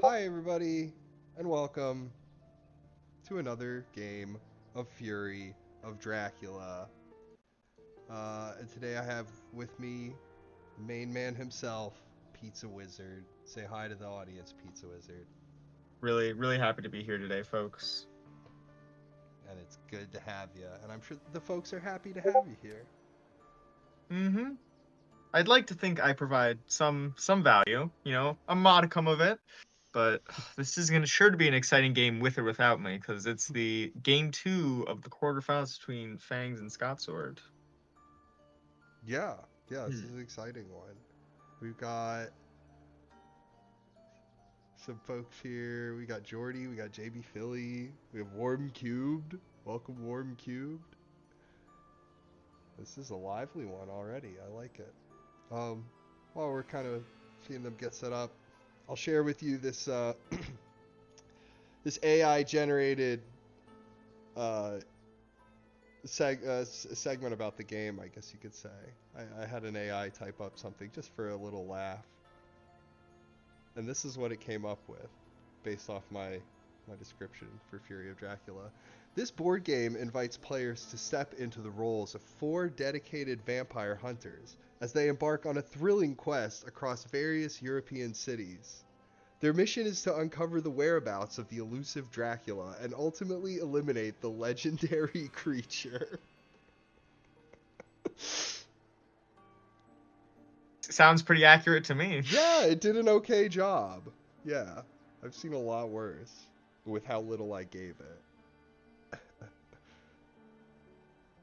Hi, everybody, and welcome to another game of Fury of Dracula. And today I have with me main man himself, Pizza Wizard. Say hi to the audience, Pizza Wizard. Really happy to be here today, folks. And it's good to have you. And I'm sure the folks are happy to have you here. Mm-hmm. I'd like to think I provide some value, a modicum of it, but this is gonna sure to be an exciting game with or without me, because it's the game two of the quarterfinals between Fangs and Scotsword. Yeah, yeah, this is Hmm. an exciting one. We've got some folks here. We got Jordy, we got JB Philly, we have Warm Cubed. Welcome, Warm Cubed. This is a lively one already. I like it. Um, while we're kind of seeing them get set up, I'll share with you this this AI generated uh, segment about the game. I guess you could say. I had an AI type up something just for a little laugh, and this is what it came up with, based off my description for Fury of Dracula. This board game invites players to step into the roles of four dedicated vampire hunters as they embark on a thrilling quest across various European cities. Their mission is to uncover the whereabouts of the elusive Dracula and ultimately eliminate the legendary creature. Sounds pretty accurate to me. Yeah, it did an okay job. Yeah, I've seen a lot worse with how little I gave it.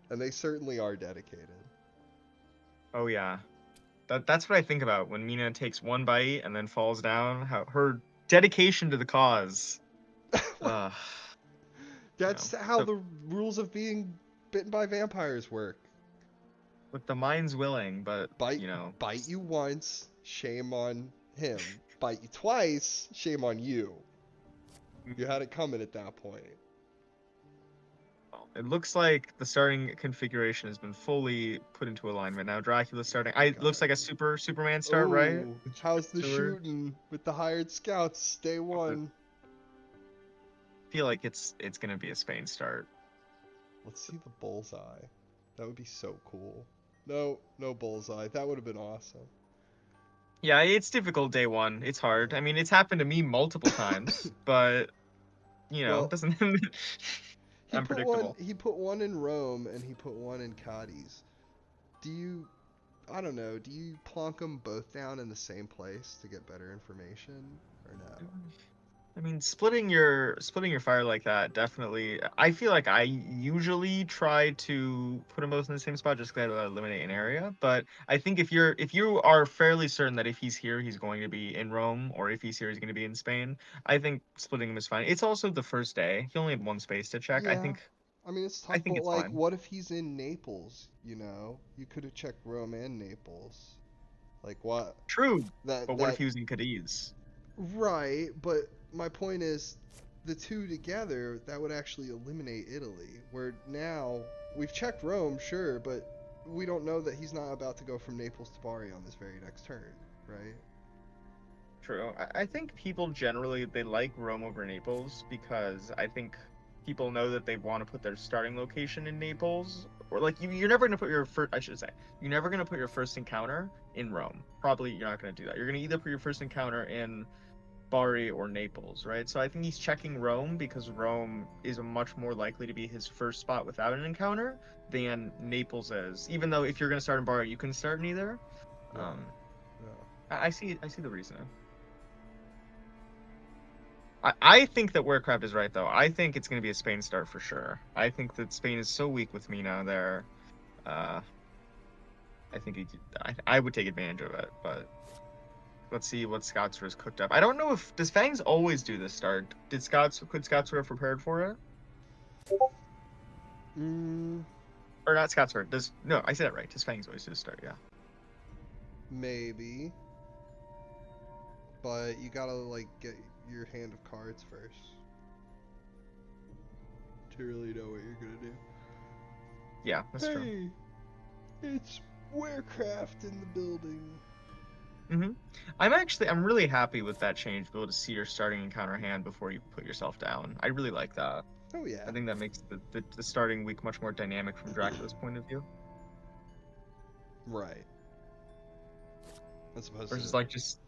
And they certainly are dedicated. Oh yeah, that's what I think about when Mina takes one bite and then falls down. How her dedication to the cause. Uh, That's how so the rules of being bitten by vampires work. with the mind's willing, but Bite bite you once, shame on him. Bite you twice, shame on you. You had it coming at that point. It looks like the starting configuration has been fully put into alignment now. Dracula's starting. It looks Okay. like a Superman start, right? Oh, how's the Sure. shooting with the hired scouts? Day I one. feel like it's gonna be a Spain start. Let's see the bullseye. That would be so cool. No, no bullseye. That would have been awesome. Yeah, it's difficult day one. It's hard. I mean, it's happened to me multiple times, but Well, doesn't unpredictable. he put one in Rome and he put one in Cadiz. Do you I don't know, do you plonk them both down in the same place to get better information or no? I mean, splitting your fire like that definitely. I feel like I usually try to put them both in the same spot just to eliminate an area. But I think if you are fairly certain that if he's here, he's going to be in Rome, or if he's here, he's going to be in Spain. I think splitting them is fine. It's also the first day. He only had one space to check. I Yeah. think I mean, it's I tough, think but it's like, fine. what if he's in Naples, you know? You could have checked Rome and Naples. Like, what? True, That, but what if that, he was in Cadiz? right, but my point is, the two together, that would actually eliminate Italy. Where now, we've checked Rome, sure, but we don't know that he's not about to go from Naples to Bari on this very next turn, right? True. I think people generally they like Rome over Naples because I think people know that they want to put their starting location in Naples, or like you're never gonna put your first. I should say you're never gonna put your first encounter in Rome. Probably you're not gonna do that. You're gonna either put your first encounter in Bari or Naples, right? So I think he's checking Rome because Rome is much more likely to be his first spot without an encounter than Naples is. Even though if you're gonna start in Bari, you can start in either. Yeah, Um, yeah. I see the reasoning. I think that Warcraft is right though. I think it's going to be a Spain start for sure. I think that Spain is so weak with Mina there. Uh, I think I would take advantage of it, but let's see what Scotsword has cooked up. I don't know if does Fangs always do this start. Could Scotsword have prepared for it? Mm, Or not Scotsword? Does no? I said it right. Does Fangs always do this start? Yeah. maybe, but you gotta like get your hand of cards first to really know what you're gonna do. Yeah, that's true. Hey, it's Warcraft in the building. Hmm. I'm really happy with that change, to be able to see your starting encounter hand before you put yourself down. I really like that. Oh I yeah. think that makes the starting week much more dynamic from Dracula's point of view, Right. As opposed versus to, like just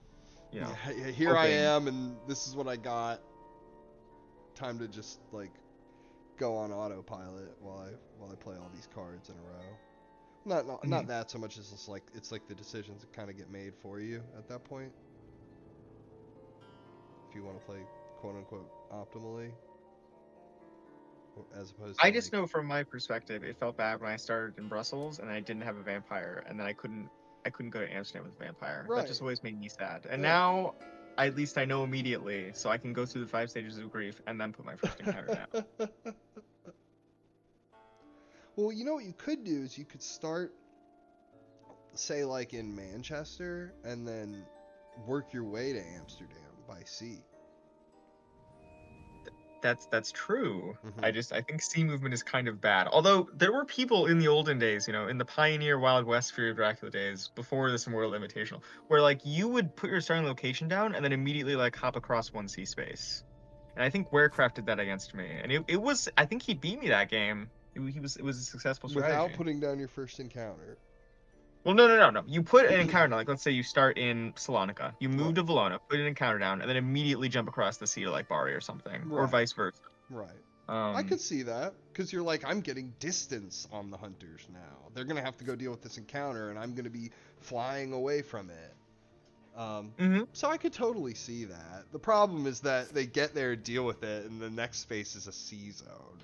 here I hoping. am, and this is what I got. Time to just like go on autopilot while I play all these cards in a row. Not Mhm. that so much as it's like the decisions that kind of get made for you at that point. If you want to play quote unquote optimally, as opposed to I like just know from my perspective, it felt bad when I started in Brussels and I didn't have a vampire, and then I couldn't go to Amsterdam with a vampire. That just right. always made me sad. And Yeah. now, at least I know immediately, so I can go through the 5 stages of grief and then put my first encounter down. Well, you know what you could do is you could start, say, like in Manchester, and then work your way to Amsterdam by sea. That's true. Mm-hmm. I think sea movement is kind of bad. Although there were people in the olden days, in the Pioneer Wild West Fear of Dracula days, before this Immortal Invitational, where like you would put your starting location down and then immediately like hop across one sea space. And I think Warecraft did that against me, and it was I think he beat me that game. It was a successful Without strategy. putting down your first encounter. Well, no. You put an encounter down. Like, let's say you start in Salonika, you move Right. to Valona, put an encounter down, and then immediately jump across the sea to like Bari or something, or Right. vice versa. Right. I Um, could see that because you're like, I'm getting distance on the hunters now. They're gonna have to go deal with this encounter, and I'm gonna be flying away from it. mhm. So I could totally see that. The problem is that they get there, deal with it, and the next space is a C zone,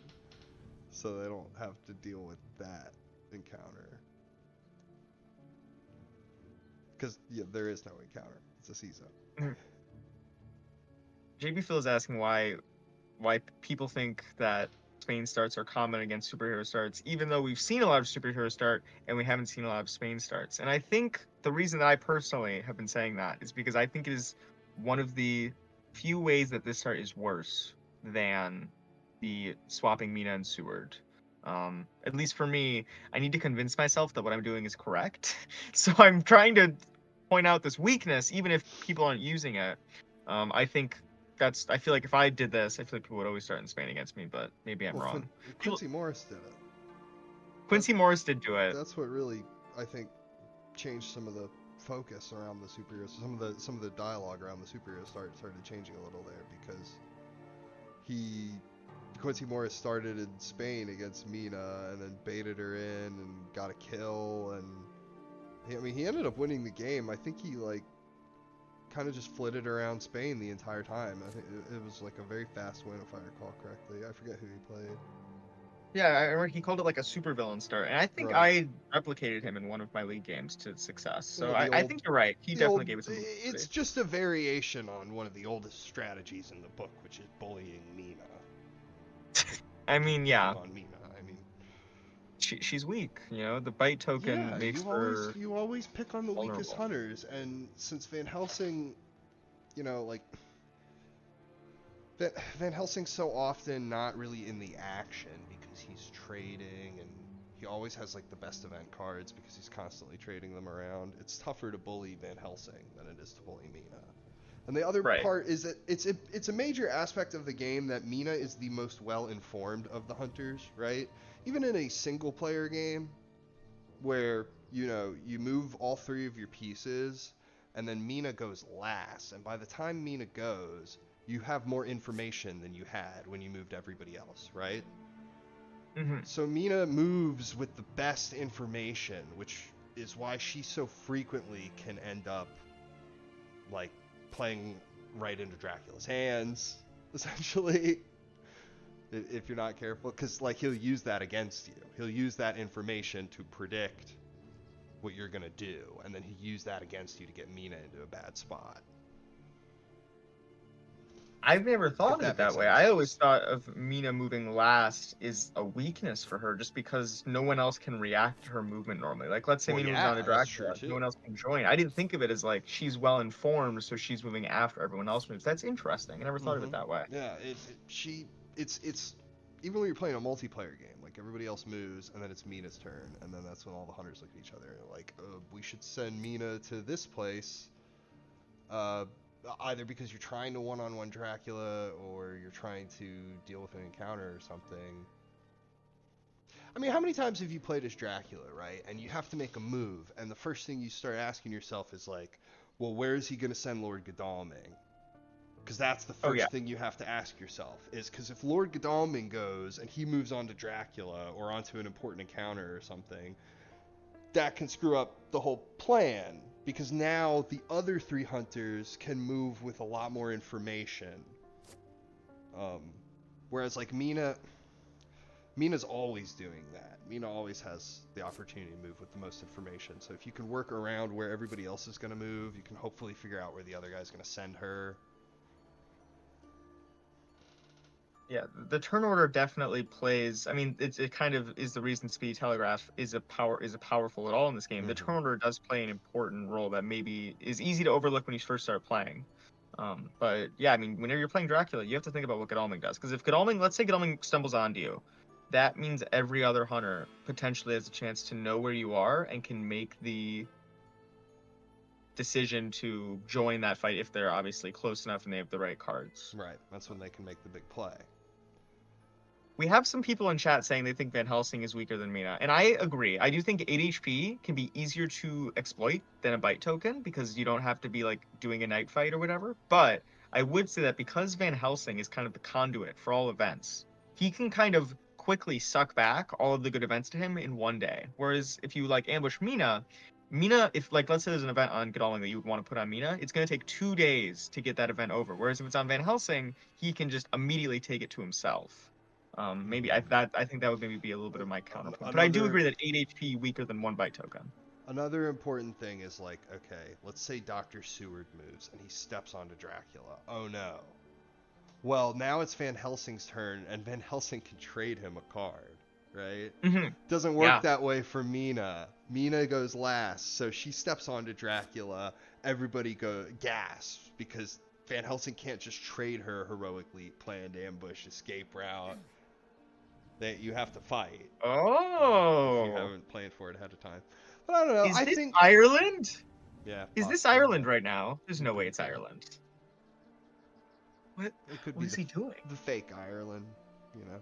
so they don't have to deal with that encounter. Because there is no encounter; it's a C zone. Mhm. JB Phil is asking why people think that Spain starts are common against superhero starts, even though we've seen a lot of superhero start and we haven't seen a lot of Spain starts. And I think the reason that I personally have been saying that is because I think it is one of the few ways that this start is worse than the swapping Mina and Seward. At least for me, I need to convince myself that what I'm doing is correct. So I'm trying to point out this weakness, even if people aren't using it. I think I feel like if I did this, I feel like people would always start in Spain against me, but maybe I'm Well, wrong. People, Quincy Morris did it. That Quincy Morris did do it. that's what really I think changed some of the focus around the superheroes. Some of the dialogue around the superheroes started changing a little there because he Quincy Morris started in Spain against Mina and then baited her in and got a kill and he ended up winning the game. I think he like kind of just flitted around Spain the entire time. I think it was like a very fast win if I recall correctly. I forget who he played. Yeah, I remember he called it like a supervillain start, and I think Right. I replicated him in one of my league games to success. So Well, I think you're right. He the old, definitely gave it some it's publicity. just a variation on one of the oldest strategies in the book, which is bullying Mina. I mean, Picking yeah, on Mina. I mean, she's weak. The bite token yeah, makes you her always pick on the weakest vulnerable. hunters, and since Van Helsing, like Van Helsing's so often not really in the action because he's trading and he always has like the best event cards because he's constantly trading them around. It's tougher to bully Van Helsing than it is to bully Mina. And the other Right. part is that it's a major aspect of the game that Mina is the most well informed of the hunters, right? Even in a single player game where you move all three of your pieces and then Mina goes last, and by the time Mina goes, you have more information than you had when you moved everybody else, right? Hmm. So Mina moves with the best information, which is why she so frequently can end up like playing right into Dracula's hands, essentially. If you're not careful, because like he'll use that against you. He'll use that information to predict what you're gonna do, and then he use that against you to get Mina into a bad spot. I've never If thought of that it makes that way. any I always sense. thought of Mina moving last is a weakness for her, just because no one else can react to her movement normally. Like, let's say Well, Mina moves on to yeah, that's true Dracula, no too. one else can join. I didn't think of it as like she's well informed, so she's moving after everyone else moves. That's interesting. I never thought of Mm-hmm. it that way. Yeah, it's even when you're playing a multiplayer game, like everybody else moves, and then it's Mina's turn, and then that's when all the hunters look at each other and are like, we should send Mina to this place Uh, Either because you're trying to one-on-one Dracula or you're trying to deal with an encounter or something. I mean, how many times have you played as Dracula, right? And you have to make a move, and the first thing you start asking yourself is like, well, where is he going to send Lord Godalming? Because that's the Oh yeah. first thing you have to ask yourself. Is because if Lord Godalming goes and he moves on to Dracula or onto an important encounter or something, that can screw up the whole plan. Because now the other 3 hunters can move with a lot more information. Whereas like Mina's always doing that. Mina always has the opportunity to move with the most information. So if you can work around where everybody else is going to move, you can hopefully figure out where the other guy's going to send her. Yeah, the turn order definitely plays. I mean, it kind of is the reason Speed Telegraph is powerful at all in this game. The turn order does play an important role that maybe is easy to overlook when you first start playing. But yeah, I mean, whenever you're playing Dracula, you have to think about what Godalming does. Because if Godalming, let's say Godalming stumbles onto you, that means every other hunter potentially has a chance to know where you are and can make the decision to join that fight if they're obviously close enough and they have the right cards. Right, that's when they can make the big play. We have some people in chat saying they think Van Helsing is weaker than Mina, and I agree. I do think 8 HP can be easier to exploit than a bite token because you don't have to be like doing a night fight or whatever. But I would say that because Van Helsing is kind of the conduit for all events, he can kind of quickly suck back all of the good events to him in one day. Whereas if you like ambush Mina, if like let's say there's an event on Godalming that you would want to put on Mina, it's going to take 2 days to get that event over. Whereas if it's on Van Helsing, he can just immediately take it to himself. Maybe I think that would maybe be a little bit of my counterpoint. But I do agree that 8 HP weaker than 1 bite token. Another important thing is like, okay, let's say Dr. Seward moves and he steps onto Dracula. Oh no. Well, now it's Van Helsing's turn, and Van Helsing can trade him a card, right? Mm-hmm. Doesn't work that way for Mina. Mina goes last, so she steps onto Dracula. Everybody gasps because Van Helsing can't just trade her heroically planned ambush escape route. That you have to fight. Oh. If you haven't planned for it ahead of time. But I don't know. Is this Ireland? Yeah. Is this Ireland right now? There's no way it's Ireland. What? What is he doing? The fake Ireland, you know.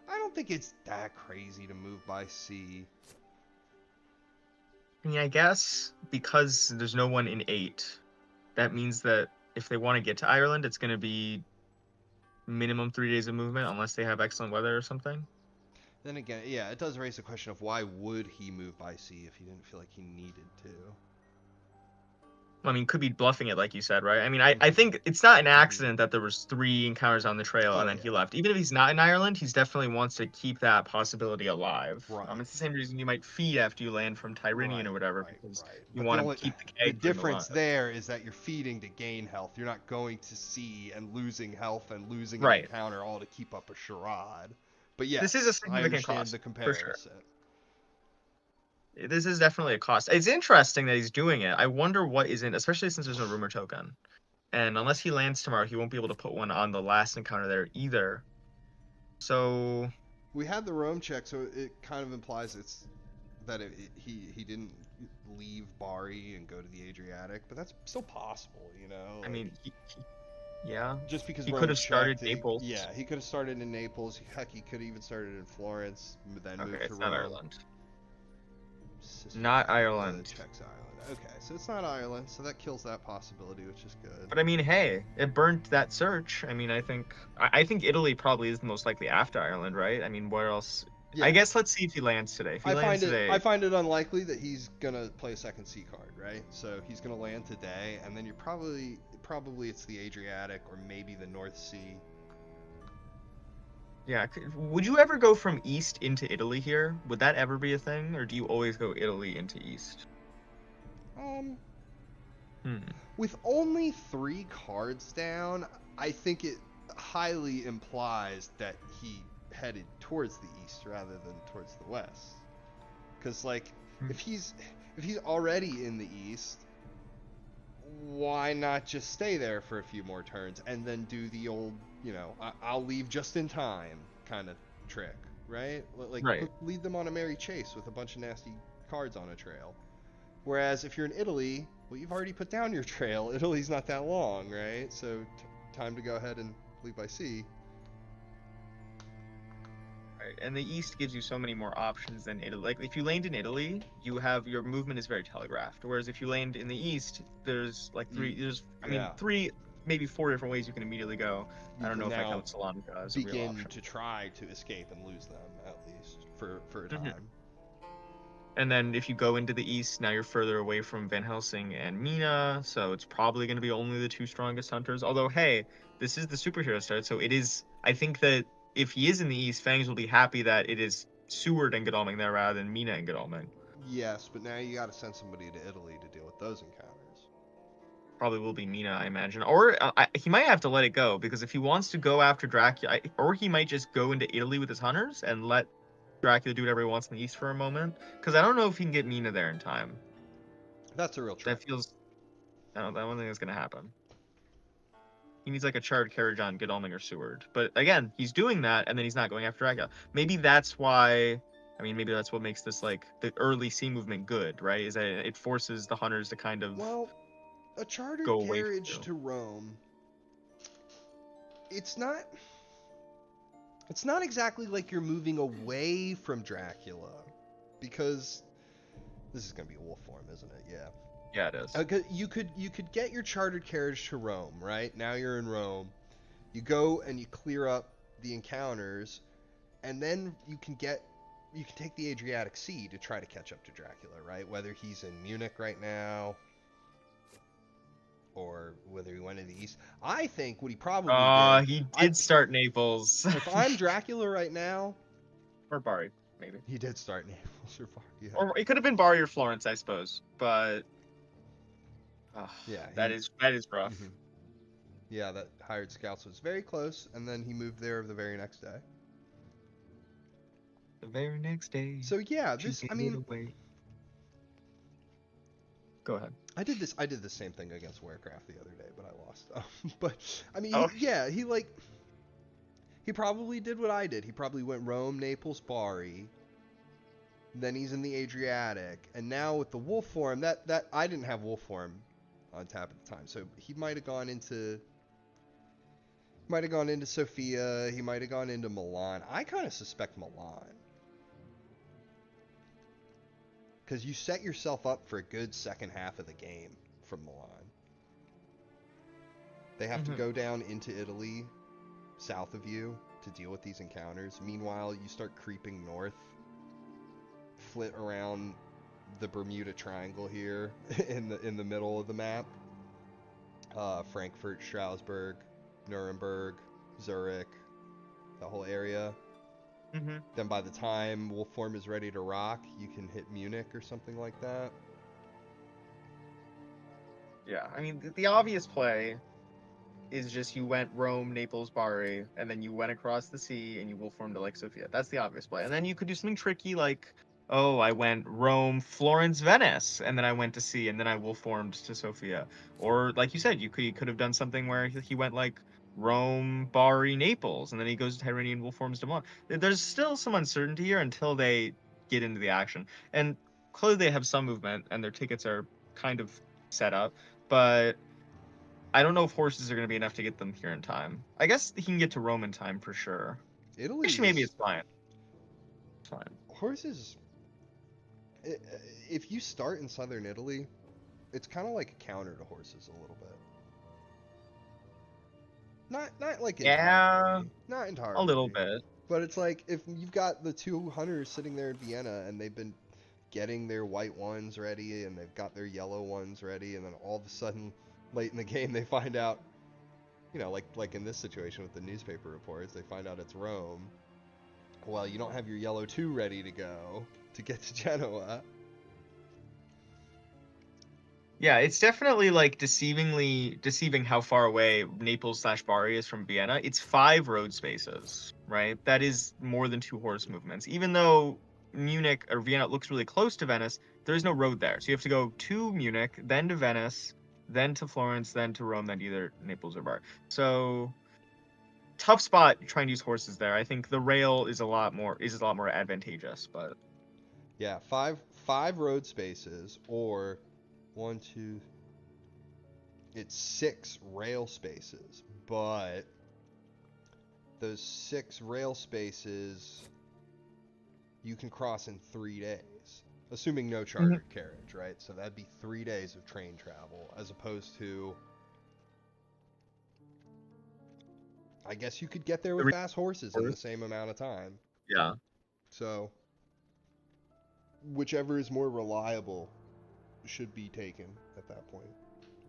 I don't think it's that crazy to move by sea. I mean, I guess because there's no one in 8, that means that if they want to get to Ireland, it's going to be minimum 3 days of movement unless they have excellent weather or something. Then again, yeah, it does raise the question of why would he move by sea if he didn't feel like he needed to. I mean, could be bluffing it, like you said, right? I mean, I think it's not an accident that there was 3 encounters on the trail and then he left. Even if he's not in Ireland, he's definitely wants to keep that possibility alive. Right. It's the same reason you might feed after you land from Tyrrhenian or whatever, because you want to keep the keg. The difference there is that you're feeding to gain health. You're not going to sea and losing health and losing an encounter all to keep up a charade. But yes, this is a significant cost, the comparison. For sure. This is definitely a cost. It's interesting that he's doing it. I wonder what isn't, especially since there's no rumor token. And unless he lands tomorrow, he won't be able to put one on the last encounter there either. So we had the Rome check, so it kind of implies he didn't leave Bari and go to the Adriatic, but that's still possible, you know. Like, I mean, yeah. Just because he could have started Naples. Yeah, he could have started in Naples. Heck, he could have even started in Florence, then moved to Rome. Not Ireland. Not Ireland. Checks Ireland. Okay, so it's not Ireland, so that kills that possibility, which is good. But I mean, hey, it burnt that search. I mean, I think Italy probably is the most likely after Ireland, right? I mean, where else? Yeah. I guess let's see if he lands today. If he lands today, I find it unlikely that he's gonna play a second sea card, right? So he's gonna land today, and then you're probably it's the Adriatic or maybe the North Sea. Yeah, would you ever go from east into Italy here? Would that ever be a thing, or do you always go Italy into east? With only 3 cards down, I think it highly implies that he headed towards the east rather than towards the west. Because like, if he's already in the east, why not just stay there for a few more turns and then do the old, you know, I'll leave just in time kind of trick, right? Like, lead them on a merry chase with a bunch of nasty cards on a trail. Whereas if you're in Italy, Well, you've already put down your trail. Italy's not that long, right? So time to go ahead and leave by sea. Right. And the East gives you so many more options than Italy. Like if you land in Italy, you have your movement is very telegraphed. Whereas if you land in the East, there's like Yeah. three, maybe four different ways you can immediately go. I You don't can know if I now count Salonika as a real begin option. to try to escape and lose them, at least for a Mhm. time. And then if you go into the East, now you're further away from Van Helsing and Mina, so it's probably going to be only the two strongest hunters. Although, hey, this is the superhero start, so it is. I think that if he is in the East, Fangs will be happy that it is Seward and Godalming there rather than Mina and Godalming. Yes, but now you got to send somebody to Italy to deal with those encounters. Probably will be Mina, I imagine. Or he might have to let it go, because if he wants to go after Dracula, or he might just go into Italy with his hunters and let Dracula do whatever he wants in the East for a moment. Because I don't know if he can get Mina there in time. That's a real trick. That feels. I don't think that's going to happen. He needs like a charred carriage on Godalming or Seward. But again, he's doing that, and then he's not going after Dracula. Maybe that's why. I mean, maybe that's what makes this like the early sea movement good, right? Is that it forces the hunters to kind of Well, a chartered go away from carriage you. to Rome. It's not. It's not exactly like you're moving away from Dracula, because this is gonna be a wolf form, isn't it? Yeah. Yeah, it is. You could get your chartered carriage to Rome, right? Now you're in Rome. You go and you clear up the encounters, and then you can take the Adriatic Sea to try to catch up to Dracula, right? Whether he's in Munich right now or whether he went to the east. I think what he probably did. He I did start Naples. If I'm Dracula right now, Or Bari, maybe. he did start Naples or Bar. Yeah. Or it could have been Bari or Florence, I suppose. But Yeah. that is rough. Mhm. Yeah, that hired scouts was very close, and then he moved there the very next day. The very next day. So yeah, she this. I gave it mean, away. Go ahead. I did the same thing against Warcraft the other day, but I lost. But I mean, Oh. he probably did what I did. He probably went Rome, Naples, Bari. Then he's in the Adriatic, and now with the wolf form, that I didn't have wolf form on tap at the time, so he might have gone into Sofia. He might have gone into Milan. I kind of suspect Milan, because you set yourself up for a good second half of the game from Milan. They have to go down into Italy, south of you, to deal with these encounters. Meanwhile, you start creeping north, flit around the Bermuda Triangle here in the middle of the map. Frankfurt, Strasbourg, Nuremberg, Zurich, that whole area. Mm-hmm. Then by the time Wolfform is ready to rock, you can hit Munich or something like that. Yeah, I mean, the obvious play is just you went Rome, Naples, Bari, and then you went across the sea and you will form to Lake Sofia. That's the obvious play. And then you could do something tricky like, oh, I went Rome, Florence, Venice, and then I went to sea, and then I will formed to Sofia. Or like you said, you could have done something where he went like Rome, Bari, Naples, and then he goes to Tyrrhenian will forms to Milan. There's still some uncertainty here until they get into the action. And clearly they have some movement and their tickets are kind of set up, but I don't know if horses are going to be enough to get them here in time. I guess he can get to Rome in time for sure. Italy Actually, maybe is it's fine. It's fine. horses. If you start in southern Italy, it's kind of like a counter to horses a little bit. Not like Yeah, entirely, not entirely, a little bit. but it's like if you've got the two hunters sitting there in Vienna and they've been getting their white ones ready and they've got their yellow ones ready, and then all of a sudden late in the game they find out, like in this situation with the newspaper reports, they find out it's Rome. Well, you don't have your yellow 2 ready to go to get to Genoa. Yeah, it's definitely like deceiving how far away Naples/Bari is from Vienna. It's 5 road spaces, right? That is more than 2 horse movements. Even though Munich or Vienna looks really close to Venice, there is no road there. So you have to go to Munich, then to Venice, then to Florence, then to Rome, then to either Naples or Bari. So tough spot trying to use horses there. I think the rail is a lot more advantageous, but Yeah, five road spaces, or 1, 2, it's 6 rail spaces, but those 6 rail spaces you can cross in 3 days, assuming no chartered carriage, right? So that'd be 3 days of train travel, as opposed to, I guess you could get there with fast horses in the same amount of time. Yeah. So whichever is more reliable should be taken at that point.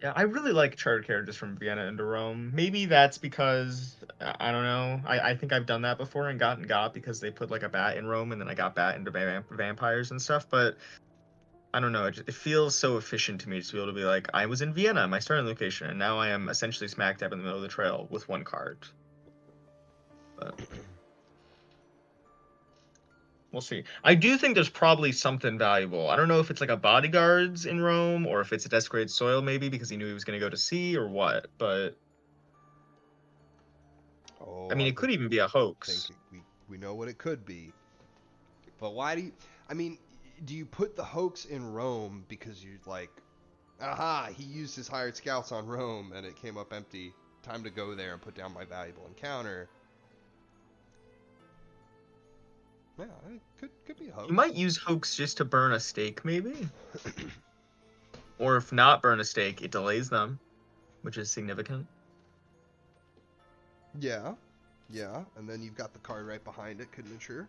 Yeah, I really like charter carriages from Vienna into Rome. Maybe that's because I don't know. I think I've done that before and gotten got because they put like a bat in Rome and then I got bat into vampires and stuff. But I don't know. It feels so efficient to me to be able to be like, I was in Vienna, my starting location, and now I am essentially smack dab in the middle of the trail with 1 card. But we'll see. I do think there's probably something valuable. I don't know if it's like a bodyguards in Rome or if it's a desecrated soil maybe because he knew he was going to go to sea or what, but I mean, it could even be a hoax. We know what it could be. But why do you... I mean, do you put the hoax in Rome because you're like, aha, he used his hired scouts on Rome and it came up empty. Time to go there and put down my valuable encounter. Yeah, it could be a hoax. You might use hoax just to burn a stake, maybe. Or if not burn a stake, it delays them, which is significant. Yeah, and then you've got the card right behind it, could mature.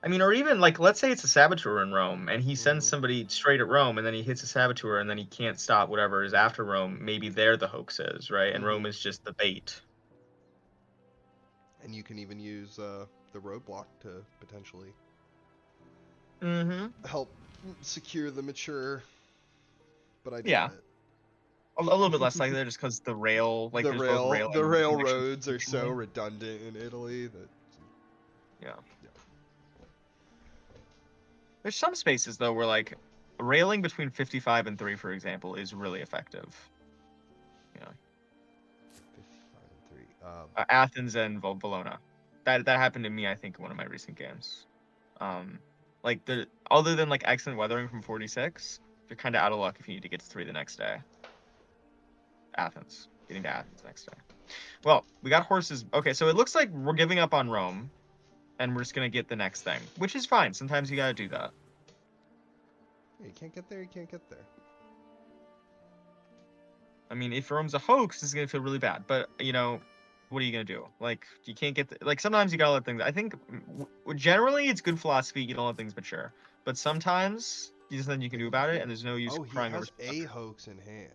I mean, or even, like, let's say it's a saboteur in Rome, and he sends somebody straight at Rome, and then he hits a saboteur, and then he can't stop whatever is after Rome. Maybe they're the hoaxes, right? And Rome is just the bait. And you can even use the roadblock to potentially help secure the mature. But I doubt it. A little bit less likely just because the rail, like the railroads are so redundant in Italy that. Yeah. There's some spaces though where like railing between 55 and 3, for example, is really effective. Yeah. 55 and 3. Athens and Bologna. That happened to me, I think, in one of my recent games. Like other than like excellent weathering from 46, you're kind of out of luck if you need to get to 3 the next day. Getting to Athens next day. Well, we got horses. Okay, so it looks like we're giving up on Rome, and we're just gonna get the next thing, which is fine. Sometimes you gotta do that. Yeah, you can't get there. You can't get there. I mean, if Rome's a hoax, it's gonna feel really bad. But you know, what are you gonna do? Like, you can't get like sometimes you gotta let things. I think generally it's good philosophy. You don't let things mature. But sometimes there's nothing you can do about it, and there's no use crying over. He has a hoax in hand.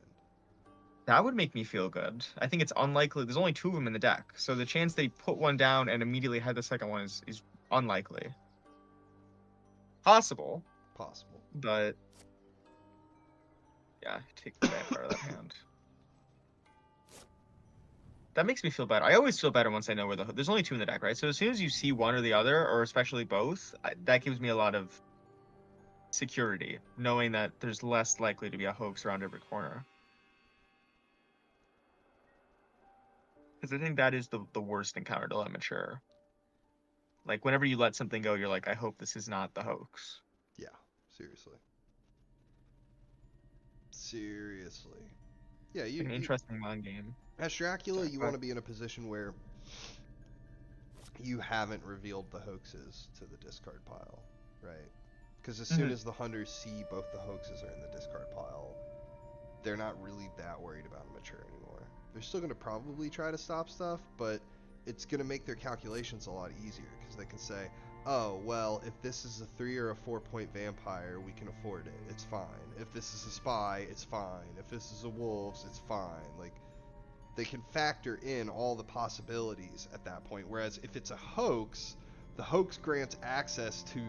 That would make me feel good. I think it's unlikely. There's only 2 of them in the deck, so the chance they put one down and immediately had the second one is unlikely. Possible, but yeah, take the vampire out of that hand. That makes me feel better. I always feel better once I know where there's only 2 in the deck, right? So as soon as you see one or the other, or especially both, that gives me a lot of security, knowing that there's less likely to be a hoax around every corner. Because I think that is the worst encounter to let mature. Like, whenever you let something go, you're like, I hope this is not the hoax. Yeah, seriously. Yeah, an interesting mind game. As Dracula, you want to be in a position where you haven't revealed the hoaxes to the discard pile, right? Because as soon as the hunters see both the hoaxes are in the discard pile, they're not really that worried about mature anymore. They're still going to probably try to stop stuff, but it's going to make their calculations a lot easier because they can say, oh, well, if this is a 3 or a 4-point vampire, we can afford it. It's fine. If this is a spy, it's fine. If this is a wolves, it's fine. Like, they can factor in all the possibilities at that point. Whereas if it's a hoax, the hoax grants access to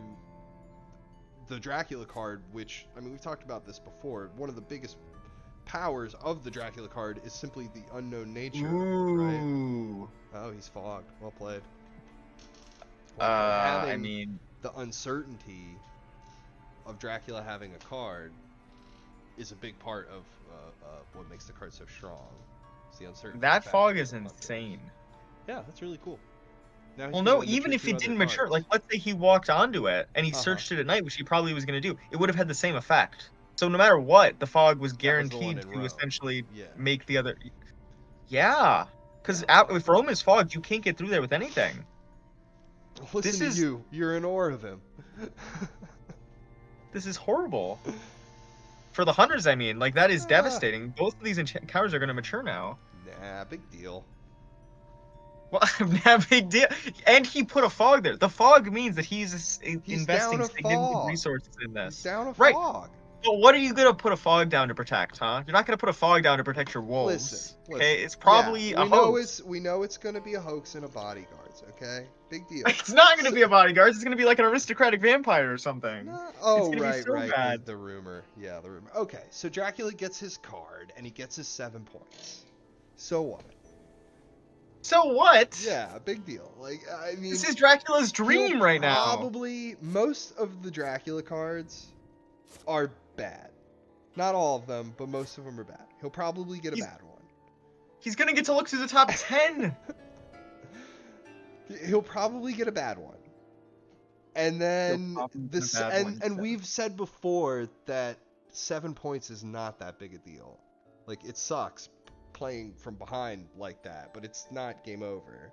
the Dracula card, which, I mean, we've talked about this before. One of the biggest powers of the Dracula card is simply the unknown nature. Right? Oh, he's fogged. Well played. I mean, the uncertainty of Dracula having a card is a big part of what makes the card so strong. It's the uncertainty. That fog is insane. Yeah, that's really cool. Now well, no, even if it didn't mature, like let's say he walked onto it and he searched it at night, which he probably was going to do, it would have had the same effect. So no matter what, the fog was That was the guaranteed one in to Rome. essentially Yeah. make the other. Yeah, because Yeah. if Rome is fogged, you can't get through there with anything. Listen This to is you. You're in awe of him. this is horrible. For the hunters, I mean, like that is Ah. devastating. Both of these encounters are going to mature now. Nah, big deal. Well, not big deal. And he put a fog there. The fog means that he's investing down a significant fog. resources in He's this. down a Right. fog. But what are you gonna put a fog down to protect, huh? You're not gonna put a fog down to protect your wolves. Listen. Okay, it's probably yeah, a hoax. we know it's gonna be a hoax and a bodyguards. Okay, big deal. It's not gonna be a bodyguard. It's gonna be like an aristocratic vampire or something. No. It's Oh, gonna be so right. bad. The rumor. Yeah, the rumor. Okay, so Dracula gets his card and he gets his 7 points. So what? So what? Yeah, big deal. Like, I mean, This is Dracula's dream right now. Probably most of the Dracula cards are bad. Not all of them, but most of them are bad. He'll probably get a bad one. He's gonna get to look through the top 10. He'll probably get a bad one. And then we've said before that 7 points is not that big a deal. Like, it sucks playing from behind like that, but it's not game over.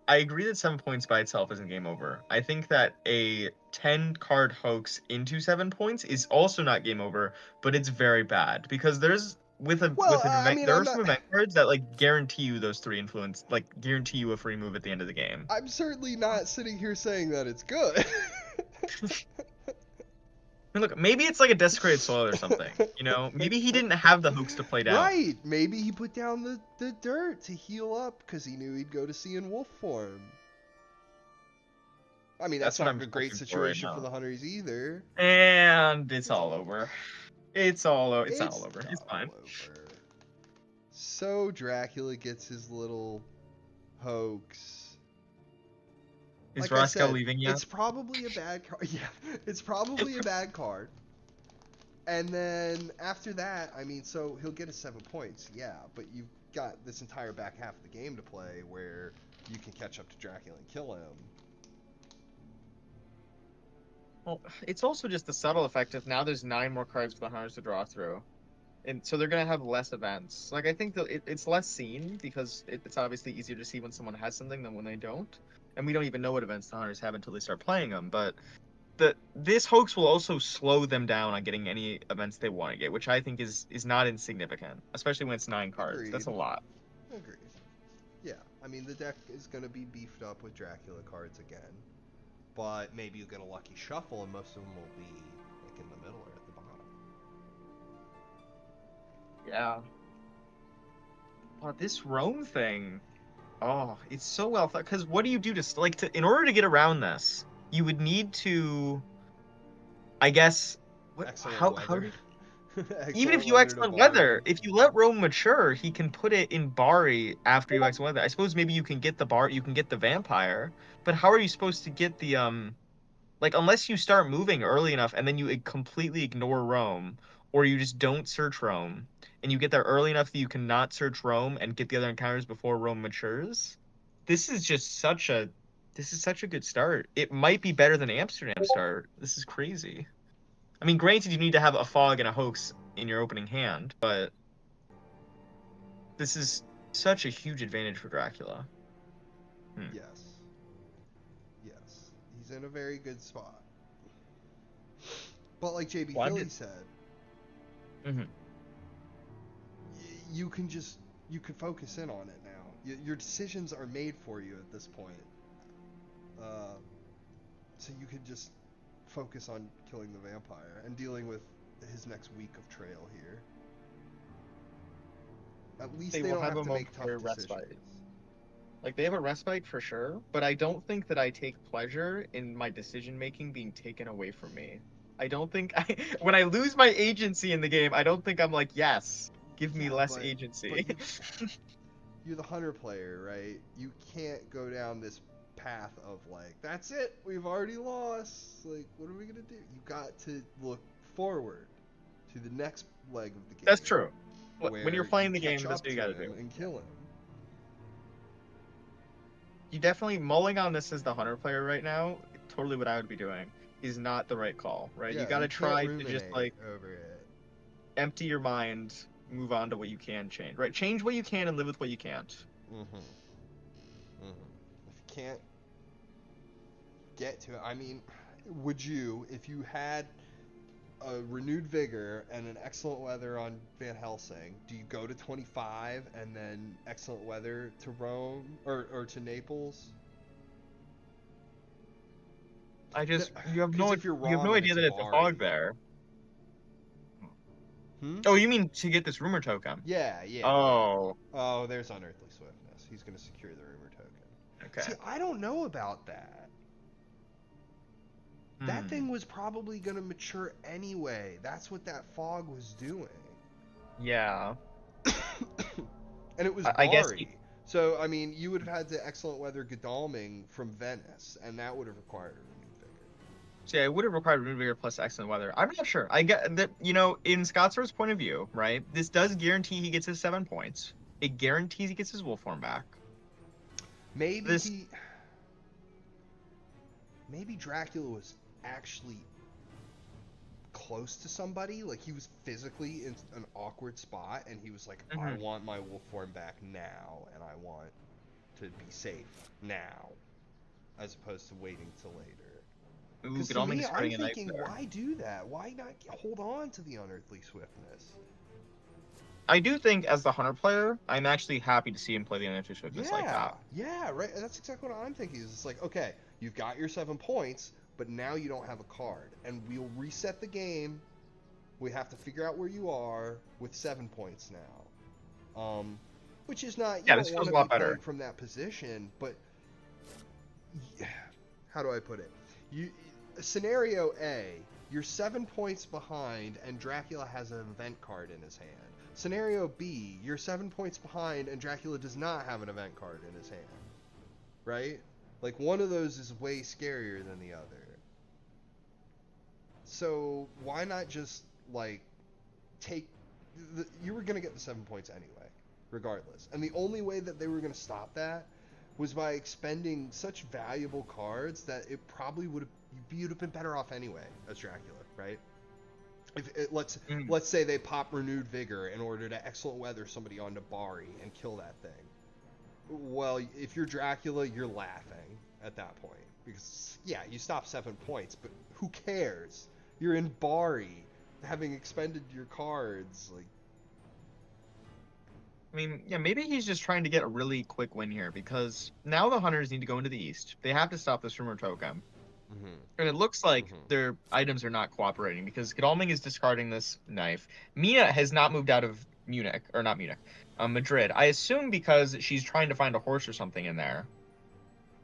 I agree that 7 points by itself isn't game over. I think that a 10 card hoax into 7 points is also not game over, but it's very bad because there are some event cards that like guarantee you those 3 influence, like guarantee you a free move at the end of the game. I'm certainly not sitting here saying that it's good. I mean, look, maybe it's like a desecrated soil or something. You know, maybe he didn't have the hoax to play down. Right. Maybe he put down the dirt to heal up because he knew he'd go to sea in wolf form. I mean, that's not a great situation for the hunters either. And it's all over. It's all over. It's fine. So Dracula gets his little hoax. Is Roscoe leaving yet? It's probably a bad card. Yeah, it's probably a bad card. And then after that, I mean, so he'll get his 7 points, yeah, but you've got this entire back half of the game to play where you can catch up to Dracula and kill him. Well, it's also just the subtle effect of now there's 9 more cards for the hunters to draw through. And so they're going to have less events. Like, I think that it's less seen because it's obviously easier to see when someone has something than when they don't. And we don't even know what events the hunters have until they start playing them. But this hoax will also slow them down on getting any events they want to get, which I think is not insignificant, especially when it's 9 cards. Agreed. That's a lot. Agreed. Yeah, I mean, the deck is going to be beefed up with Dracula cards again. But maybe you'll get a lucky shuffle and most of them will be like in the middle or at the bottom. Yeah. But this Rome thing, oh, it's so well thought. Because what do you do in order to get around this, you would need to, I guess, even if you excellent weather, if you let Rome mature, he can put it in Bari after you excellent weather. I suppose maybe you can get the vampire, but how are you supposed to get the like unless you start moving early enough and then you completely ignore Rome, or you just don't search Rome and you get there early enough that you cannot search Rome and get the other encounters before Rome matures. This is such a good start. It might be better than Amsterdam start. This is crazy. I mean, granted, you need to have a fog and a hoax in your opening hand, but this is such a huge advantage for Dracula. Yes. He's in a very good spot. But like JB Philly said, you can focus in on it now. Your decisions are made for you at this point. So you could just focus on killing the vampire and dealing with his next week of trail here. At least they don't have to make tough decisions. Like, they have a respite for sure, but I don't think that I take pleasure in my decision making being taken away from me. I don't think when I lose my agency in the game, I don't think I'm like, yes, give me less agency. But you're the hunter player, right? You can't go down this path of like, that's it, we've already lost, like, what are we gonna do? You got to look forward to the next leg of the game. That's true. When you're playing the game, that's what you gotta do. And kill him. You definitely, mulling on this as the hunter player right now, totally what I would be doing. is not the right call, right? Yeah, You got to you can't try to just ruminate like over it. empty your mind, move on to what you can change, right? Change what you can and live with what you can't. Mm-hmm. Mm-hmm. If you can't get to it, I mean, would you, if you had a renewed vigor and an excellent weather on Van Helsing, do you go to 25 and then excellent weather to Rome or to Naples? You have Because no if you're you have no Rom and idea it's that it's a fog Bari. there. Hmm? Oh, you mean to get this rumor token? Yeah, yeah, yeah. Oh, Oh, there's Unearthly Swiftness. He's going to secure the rumor token. okay. See, I don't know about that. That thing was probably going to mature anyway. That's what that fog was doing. Yeah. And it was I guess. Bari. So, I mean, you would have had to excellent weather Godalming from Venice, and that would have required a renewed vigor. So yeah, it would have required Rune Vigor plus excellent weather. I'm not sure. I get that, in Scotsword's point of view, right? This does guarantee he gets his 7 points. It guarantees he gets his wolf form back. Maybe This he... Maybe Dracula was actually close to somebody. Like, he was physically in an awkward spot, and he was like, I want my wolf form back now, and I want to be safe now, as opposed to waiting till later. Because to me, I'm thinking, why do that? Why not hold on to the Unearthly Swiftness? I do think, as the Hunter player, I'm actually happy to see him play the Unearthly Swiftness like that. Yeah, right. That's exactly what I'm thinking. It's like, okay, you've got your 7 points, but now you don't have a card, and we'll reset the game. We have to figure out where you are with 7 points now. Which is not, you don't want to be playing from that position, but how do I put it? Scenario A, you're 7 points behind, and Dracula has an event card in his hand. Scenario B, you're 7 points behind, and Dracula does not have an event card in his hand. Right? Like, one of those is way scarier than the other. So, why not just, like, take... you were going to get the 7 points anyway, regardless. And the only way that they were going to stop that was by expending such valuable cards that it probably would have... you'd have been better off anyway as Dracula, right? Let's say they pop renewed vigor in order to excellent weather somebody onto Bari and kill that thing. Well, if you're Dracula, you're laughing at that point because you stop 7 points, but who cares? You're in Bari, having expended your cards. Like, I mean, yeah, maybe he's just trying to get a really quick win here because now the Hunters need to go into the East. They have to stop this rumor token. And it looks like their items are not cooperating because Godalming is discarding this knife. Mina has not moved out of Madrid. I assume because she's trying to find a horse or something in there.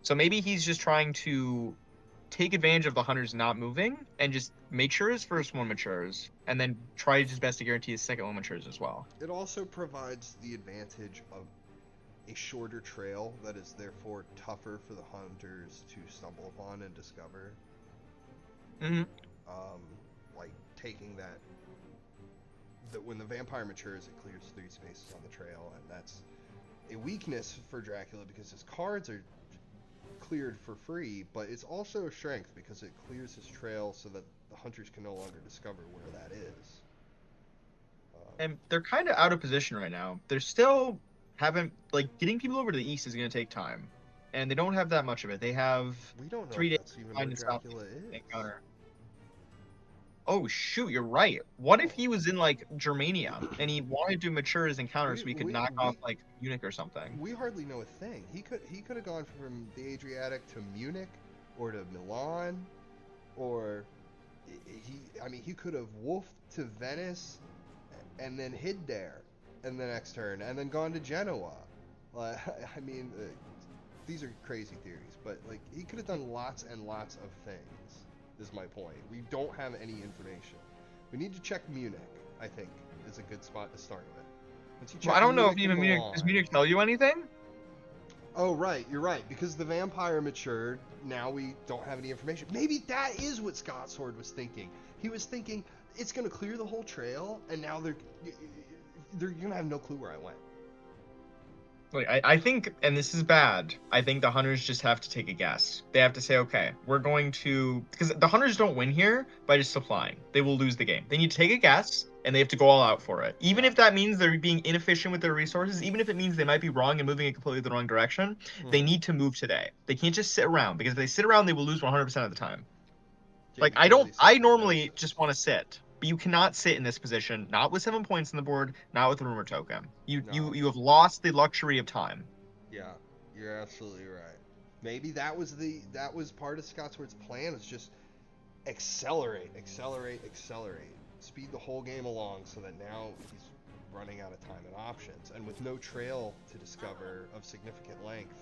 So maybe he's just trying to take advantage of the Hunters not moving and just make sure his first one matures and then try his best to guarantee his second one matures as well. It also provides the advantage of a shorter trail that is therefore tougher for the Hunters to stumble upon and discover. Like taking that when the vampire matures, it clears 3 spaces on the trail, and that's a weakness for Dracula because his cards are cleared for free, but it's also a strength because it clears his trail so that the Hunters can no longer discover where that is. And they're kind of out of position right now. They're still getting people over to the East is going to take time, and they don't have that much of it. They have we don't know 3 days that's even to find where Dracula is. Encounter. Oh shoot, you're right. What if he was in like Germania and he wanted to mature his encounters so he could knock off like Munich or something? We hardly know a thing. He could have gone from the Adriatic to Munich or to Milan, or he could have wolfed to Venice and then hid there in the next turn and then gone to Genoa. These are crazy theories, but like he could have done lots and lots of things. Is my point. We don't have any information. We need to check Munich, I think, is a good spot to start with. Well, I don't know if even Munich... Does Munich tell you anything? Oh, right. You're right. Because the vampire matured, now we don't have any information. Maybe that is what Scotsword was thinking. He was thinking, it's going to clear the whole trail, and now they're going to have no clue where I went. Like I think, and this is bad, I think the hunters just have to take a guess. They have to say, okay, we're going to, because the hunters don't win here by just supplying. They will lose the game. They need to take a guess, and they have to go all out for it. Even if that means they're being inefficient with their resources, even if it means they might be wrong and moving in completely the wrong direction, they need to move today. They can't just sit around, because if they sit around, they will lose 100% of the time. Yeah, Like, you can really I say normally hypnosis. just want to sit, but you cannot sit in this position, not with 7 points on the board, not with a rumor token. No. You have lost the luxury of time. Yeah, you're absolutely right. Maybe that was part of Scotsword's plan, is just accelerate, accelerate, accelerate. Speed the whole game along so that now he's running out of time and options. And with no trail to discover of significant length,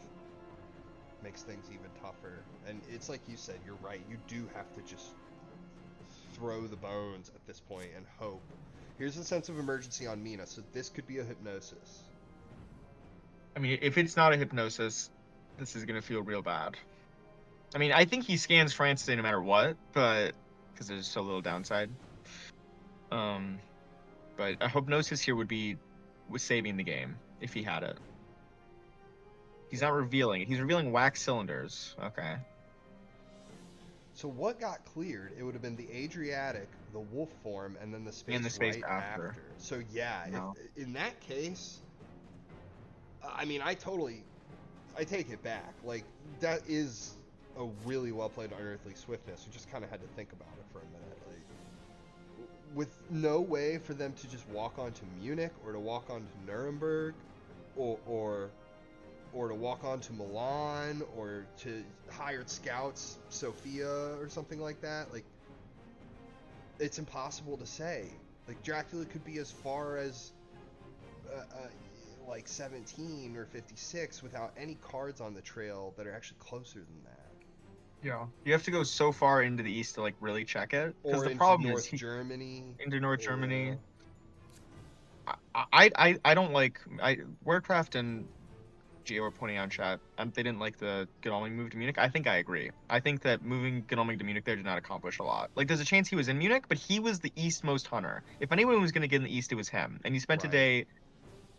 makes things even tougher. And it's like you said, you're right. You do have to just throw the bones at this point and hope. Here's a sense of emergency on Mina, so this could be a hypnosis. I mean, if it's not a hypnosis, this is gonna feel real bad. I mean, I think he scans France no matter what, but because there's so little downside. But a hypnosis here was saving the game if he had it. He's not revealing it. He's revealing wax cylinders. Okay. So what got cleared? It would have been the Adriatic, the wolf form, and then the space, And the space right after. after. So yeah, No. in that case, I mean, I take it back. Like, that is a really well played Unearthly Swiftness. You just kind of had to think about it for a minute. Like, with no way for them to just walk on to Munich or to walk on to Nuremberg or to walk on to Milan or to hired scouts Sofia or something like that. Like, it's impossible to say. Like, Dracula could be as far as like 17 or 56 without any cards on the trail that are actually closer than that. Yeah. You have to go so far into the east to like really check it. Because Or the into problem North is Germany. into North Yeah. Germany. I don't like Warcraft and Geo were pointing out in chat. They didn't like the Godalming move to Munich. I think I agree. I think that moving Godalming to Munich there did not accomplish a lot. Like, there's a chance he was in Munich, but he was the eastmost hunter. If anyone was going to get in the east, it was him. And he spent a Right. day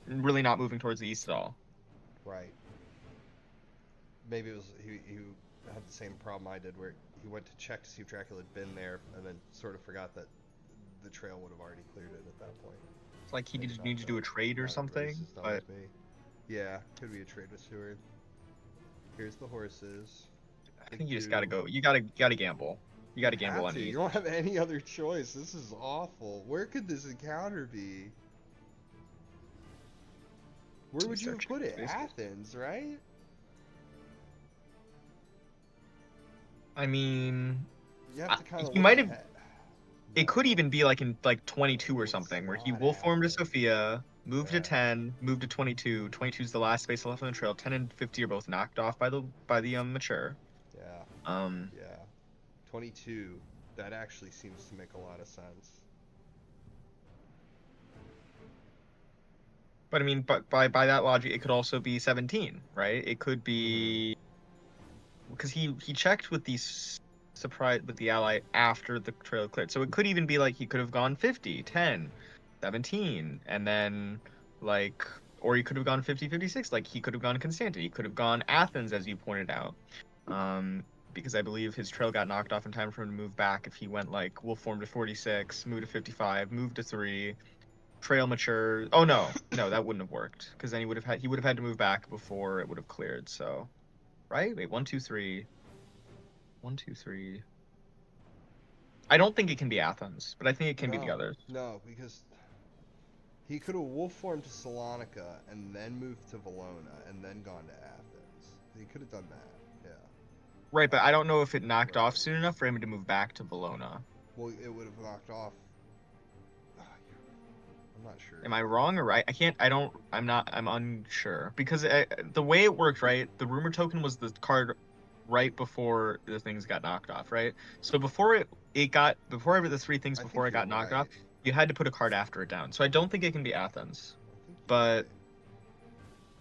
really not moving towards the east at all. Right. Maybe it was he had the same problem I did, where he went to check to see if Dracula had been there, and then sort of forgot that the trail would have already cleared it at that point. It's like he Maybe did not need to do a trade or not something. racist, not But with me. Yeah, could be a trade with Seward. Here's the horses. I think you just gotta go. You gotta gamble. You gotta gamble on You east. don't have any other choice. This is awful. Where could this encounter be? Where would you have put it? Athens, right? I mean, You have to kind of. he might have. It could even be like in like 22 or something, where he wolf formed to Sofia, moved to 10, moved to 22. 22 is the last space left on the trail. 10 and 50 are both knocked off by the mature. Yeah. Yeah. 22. That actually seems to make a lot of sense. But I mean, but by that logic, it could also be 17, right? It could be because he checked with these surprise with the ally after the trail cleared. So it could even be like he could have gone 50, 10, 17, and then like, or he could have gone 50, 56. Like, he could have gone Constantin. He could have gone Athens, as you pointed out. Because I believe his trail got knocked off in time for him to move back. If he went like wolf form to 46, move to 55, move to 3, trail mature. Oh no, that wouldn't have worked, because then he would have had to move back before it would have cleared. So, right? Wait, 1, 2, 3. 1, 2, 3. I don't think it can be Athens, but I think it can be the others. No, because he could have wolf formed to Salonika and then moved to Valona and then gone to Athens. He could have done that. Yeah. Right, but I don't know if it knocked off soon enough for him to move back to Valona. Well, it would have knocked off. I'm not sure. Am I wrong or right? I'm unsure. Because the way it worked, right? The rumor token was the card right before the things got knocked off, right? So before the 3 things before it got knocked off, you had to put a card after it down. So I don't think it can be Athens. But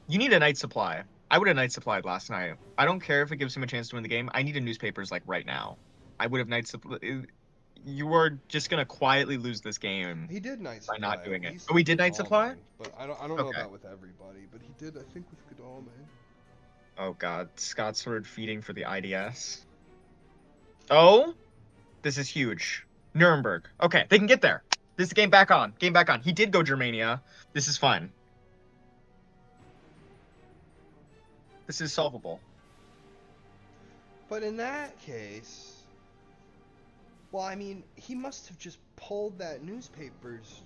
you need a night supply. I would have night supplied last night. I don't care if it gives him a chance to win the game. I need a newspapers like right now. I would have night supply. you are just gonna quietly lose this game He did Night by Supply not at doing it. least Oh, we with did Night Supply? Godalming, but I don't know Okay. about with everybody, but he did I think with Godalming. Oh god, Scotsword feeding for the IDS. Oh, this is huge. Nuremberg. Okay, they can get there. This is game back on. Game back on. He did go Germania. This is fine. This is solvable. But in that case, well, I mean, he must have just pulled that newspapers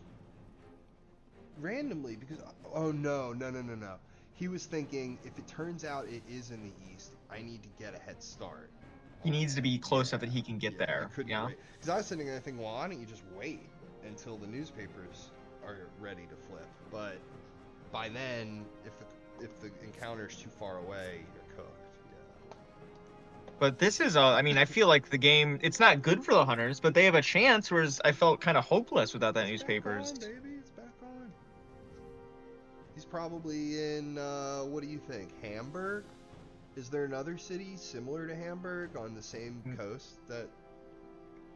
randomly because oh no. He was thinking if it turns out it is in the east, I need to get a head start. He needs to be close enough Yeah, that he can get yeah, there. he couldn't Yeah. wait. Because I was sitting there thinking, well, why don't you just wait until the newspapers are ready to flip? But by then, if the encounter's too far away, you're cooked. Yeah. But this is, I mean, I feel like the game, it's not good for the hunters, but they have a chance, whereas I felt kind of hopeless without that It's newspapers. back on, baby. It's back on. He's probably in, what do you think, Hamburg? Is there another city similar to Hamburg on the same coast that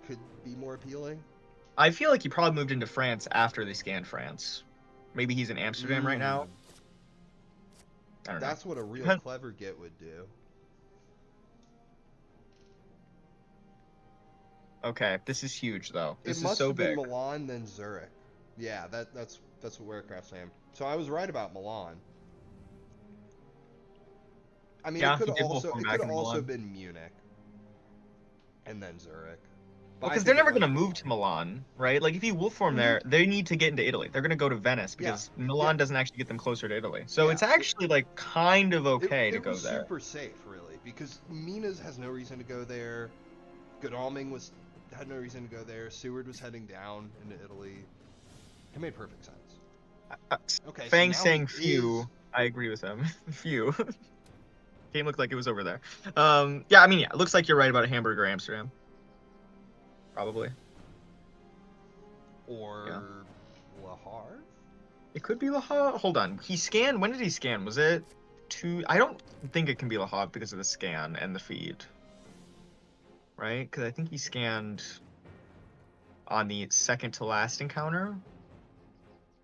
could be more appealing? I feel like he probably moved into France after they scanned France. Maybe he's in Amsterdam right now. I don't know. That's what a real clever git would do. Okay, this is huge though. This It must is so have big. been Milan, then Zurich. Yeah, that's what Warcraft's saying. So I was right about Milan. I mean, Yeah, it could he did also Wolfram it back could in also Milan. been Munich, and then Zurich. But Because they're never gonna move to Milan, right? Like if you Wolfram there, they need to get into Italy. They're gonna go to Venice because Milan doesn't actually get them closer to Italy. So it's actually like kind of okay to go there. It was super safe, really, because Minas has no reason to go there. Godalming had no reason to go there. Seward was heading down into Italy. It made perfect sense. Okay, Fang so saying few. I agree with him. Few. Game looked like it was over there. Yeah, I mean, yeah, it looks like you're right about Hamburg or Amsterdam. Probably. Or Le Havre? It could be Le Havre. Hold on. He scanned. When did he scan? Was it two? I don't think it can be Le Havre because of the scan and the feed. Right? Because I think he scanned on the second to last encounter,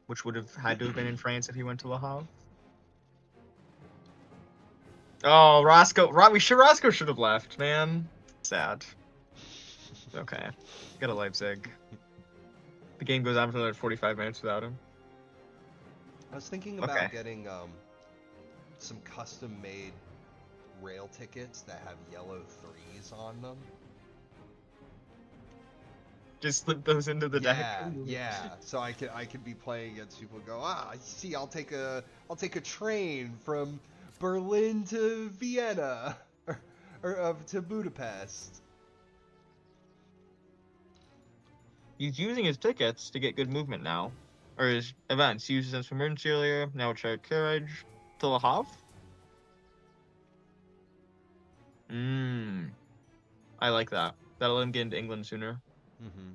which would have had to have been in France if he went to Le Havre. Oh, Roscoe. Roscoe should have left, man. Sad. Okay. Go to Leipzig. The game goes on for another 45 minutes without him. I was thinking about getting some custom-made rail tickets that have yellow 3s on them. Just slip those into the deck. Yeah. So I could be playing against people and go, I see. I'll take a train from Berlin to Vienna or to Budapest. He's using his tickets to get good movement now. Or his events. He uses them for emergency earlier. Now try carriage to Le Havre. I like that. That'll let him get into England sooner. Mm-hmm.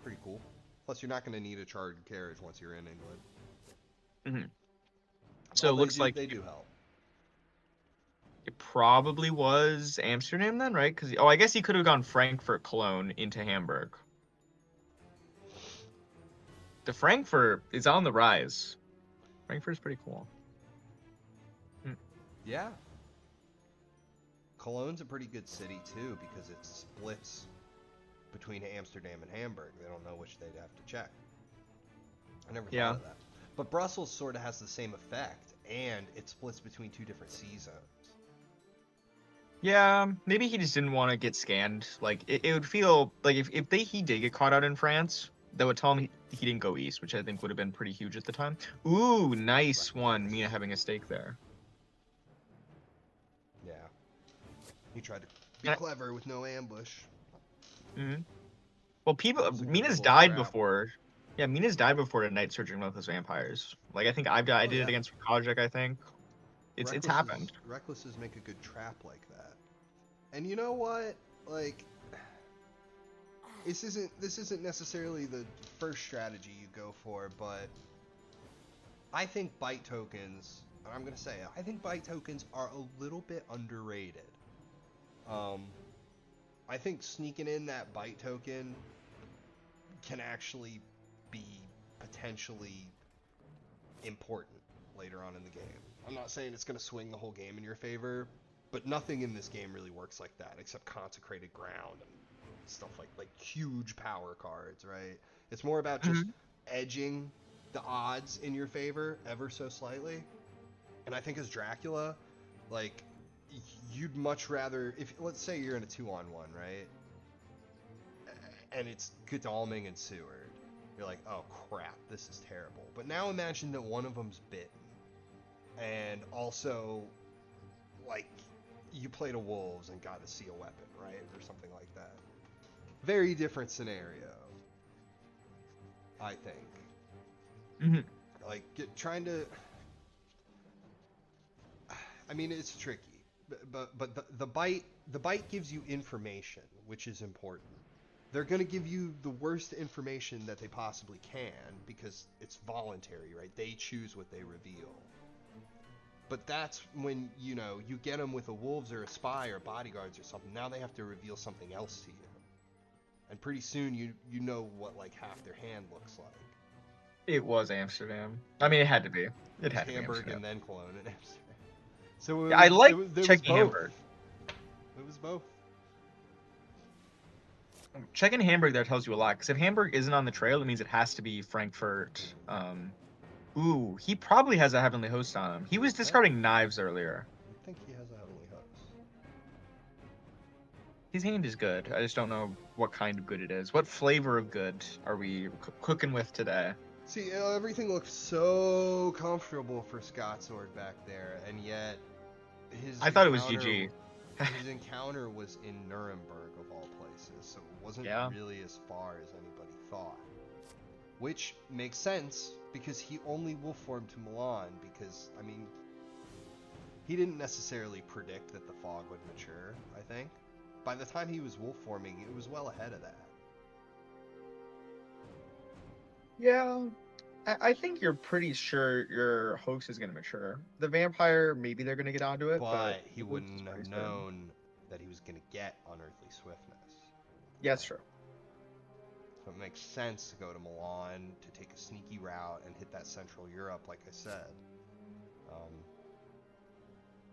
Pretty cool. Plus, you're not going to need a chartered carriage once you're in England. Mm-hmm. So it looks like they do help. It probably was Amsterdam then, right? Because I guess he could have gone Frankfurt, Cologne into Hamburg. The Frankfurt is on the rise. Frankfurt's pretty cool. Yeah. Cologne's a pretty good city too because it splits between Amsterdam and Hamburg. They don't know which they'd have to check. I never thought of that. But Brussels sort of has the same effect, and it splits between two different sea zones. Yeah, maybe he just didn't want to get scanned. Like it would feel like if he did get caught out in France, that would tell him he didn't go east, which I think would have been pretty huge at the time. Ooh, nice one. Mina having a stake there. Yeah. He tried to be clever with no ambush. Mm-hmm. Well, Mina's died before. Yeah, Mina's died before to Night Searching Reckless Vampires. Like I think I did it against Kojak, I think. It's happened. Recklesses make a good trap like that. And you know what? Like this isn't necessarily the first strategy you go for, but I think bite tokens, and I'm gonna say it, I think bite tokens are a little bit underrated. I think sneaking in that bite token can actually be potentially important later on in the game. I'm not saying it's going to swing the whole game in your favor, but nothing in this game really works like that except consecrated ground and stuff like huge power cards, right? It's more about just edging the odds in your favor ever so slightly. And I think as Dracula, like, you'd much rather, if let's say you're in a 2-on-1, right? And it's Godalming and Seward. You're like, oh crap, this is terrible. But now imagine that one of them's bitten. And also, like, you played a Wolves and got to see a weapon, right? Or something like that. Very different scenario, I think. Like, trying to... I mean, it's tricky. But the bite gives you information, which is important. They're going to give you the worst information that they possibly can because it's voluntary, right? They choose what they reveal. But that's when, you know, you get them with a wolves or a spy or bodyguards or something. Now they have to reveal something else to you. And pretty soon you know what, like, half their hand looks like. It was Amsterdam. I mean, it had to be. It had to be Hamburg Amsterdam. and then Cologne and Amsterdam. So I like it checking was both. Hamburg. It was both. Checking Hamburg there tells you a lot, because if Hamburg isn't on the trail, it means it has to be Frankfurt. Ooh, he probably has a Heavenly Host on him. He was discarding knives earlier. I think he has a Heavenly Host. His hand is good. I just don't know what kind of good it is. What flavor of good are we cooking with today? See, everything looked so comfortable for Scotsword back there, and yet I thought it was GG. His encounter was in Nuremberg, of all places, so it wasn't really as far as anybody thought. Which makes sense, because he only wolf formed to Milan, because, I mean, he didn't necessarily predict that the fog would mature, I think. By the time he was wolf forming, it was well ahead of that. Yeah, I think you're pretty sure your host is going to mature. The vampire, maybe they're going to get onto it, but he wouldn't have known that he was going to get unearthly swiftness. Yeah, that's true. So it makes sense to go to Milan, to take a sneaky route, and hit that Central Europe, like I said.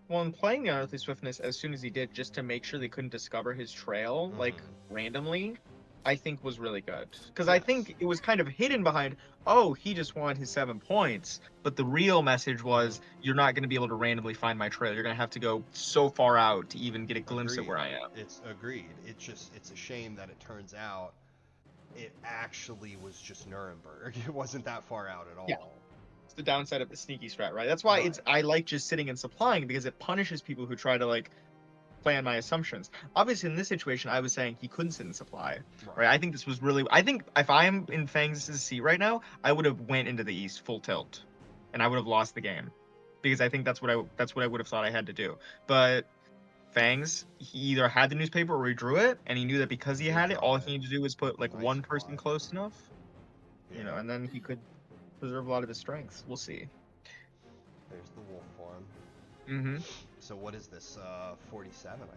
Well, in playing the unearthly swiftness as soon as he did, just to make sure they couldn't discover his trail, like, randomly, I think was really good. Because I think it was kind of hidden behind, oh, he just wanted his 7 points. But the real message was, you're not going to be able to randomly find my trail. You're going to have to go so far out to even get a glimpse of where I am. It's agreed. It's a shame that it turns out it actually was just Nuremberg. It wasn't that far out at all. Yeah. It's the downside of the sneaky strat, right? That's why I like just sitting and supplying, because it punishes people who try to, like, plan my assumptions. Obviously, in this situation, I was saying he couldn't sit and supply, right? I think this was really... I think if I'm in Fangs' seat right now, I would have went into the East full tilt, and I would have lost the game, because I think that's what I would have thought I had to do. But Fangs, he either had the newspaper or he drew it, and he knew that because he had it, all he needed to do was put, like, one person close enough, you know, and then he could preserve a lot of his strengths. We'll see. There's the wolf form. Mm-hmm. So what is this? 47, I bet.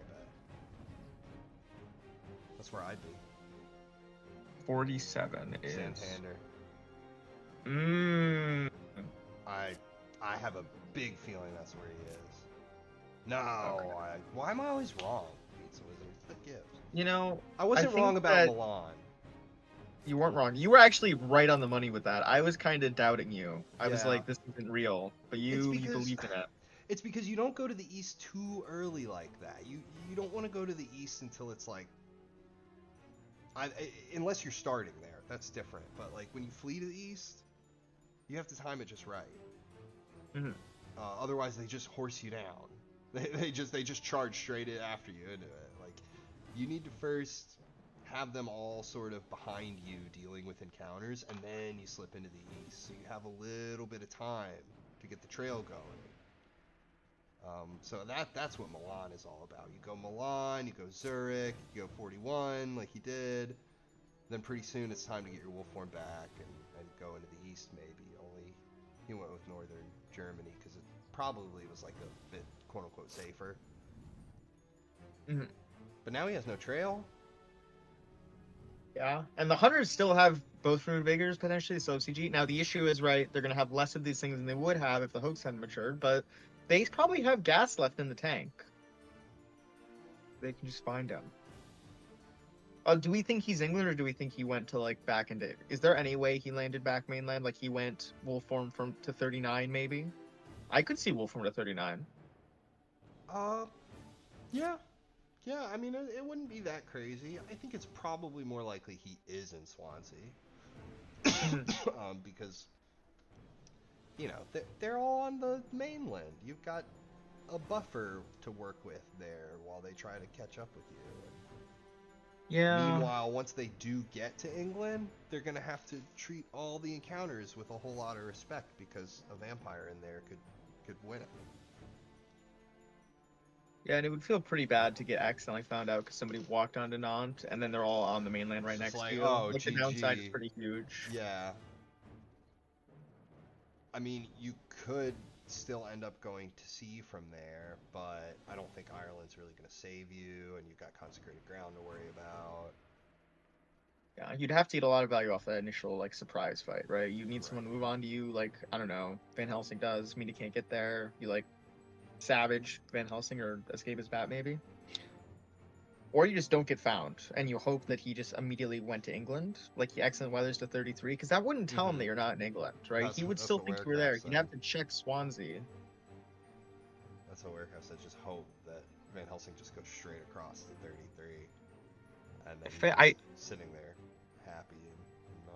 That's where I'd be. 47 is... Santander. I have a big feeling that's where he is. No, okay. Why am I always wrong? Pizza Wizard, what gives? You know, I wasn't wrong about Milan. You weren't wrong. You were actually right on the money with that. I was kind of doubting you. I was like, this isn't real. But you believed in it. It's because you don't go to the East too early like that. You don't want to go to the East until it's like... unless you're starting there. That's different. But like when you flee to the East, you have to time it just right. Mm-hmm. Otherwise, they just horse you down. They just charge straight after you into it. Like, you need to first have them all sort of behind you dealing with encounters, and then you slip into the East, so you have a little bit of time to get the trail going. So that's what Milan is all about. You go Milan, you go Zurich, you go 41 like he did, then pretty soon it's time to get your wolf form back and go into the East maybe. Only he went with Northern Germany because it probably was like a bit quote-unquote safer. Mm-hmm. But now he has no trail. Yeah, and the hunters still have both removed vigors potentially, so CG. Now the issue is, right, they're gonna have less of these things than they would have if the hoax hadn't matured, but they probably have gas left in the tank. They can just find him. Do we think he's England, or do we think he went to like back into? Is there any way he landed back mainland? Like he went wolf form from to 39, maybe? I could see wolf form to 39. Yeah. Yeah, I mean, it wouldn't be that crazy. I think it's probably more likely he is in Swansea. Because, you know, they're all on the mainland. You've got a buffer to work with there while they try to catch up with you. Yeah. Meanwhile, once they do get to England, they're going to have to treat all the encounters with a whole lot of respect because a vampire in there could win it. Yeah, and it would feel pretty bad to get accidentally found out because somebody walked onto Nantes, and then they're all on the mainland right next to you. Oh, like, the GG. downside is pretty huge. Yeah. I mean, you could still end up going to sea from there, but I don't think Ireland's really going to save you, and you've got consecrated ground to worry about. Yeah, you'd have to get a lot of value off that initial like surprise fight, right? You need someone to move on to you, like I don't know, Van Helsing does. I mean, he can't get there. You like savage Van Helsing or escape his bat maybe, or you just don't get found, and you hope that he just immediately went to England, like he excellent weathers to 33, because that wouldn't tell him that you're not in England, right? He would still think you were there. He'd have to check Swansea. That's what Warecraft said. Just hope that Van Helsing just goes straight across to 33, and then he's sitting there happy and not.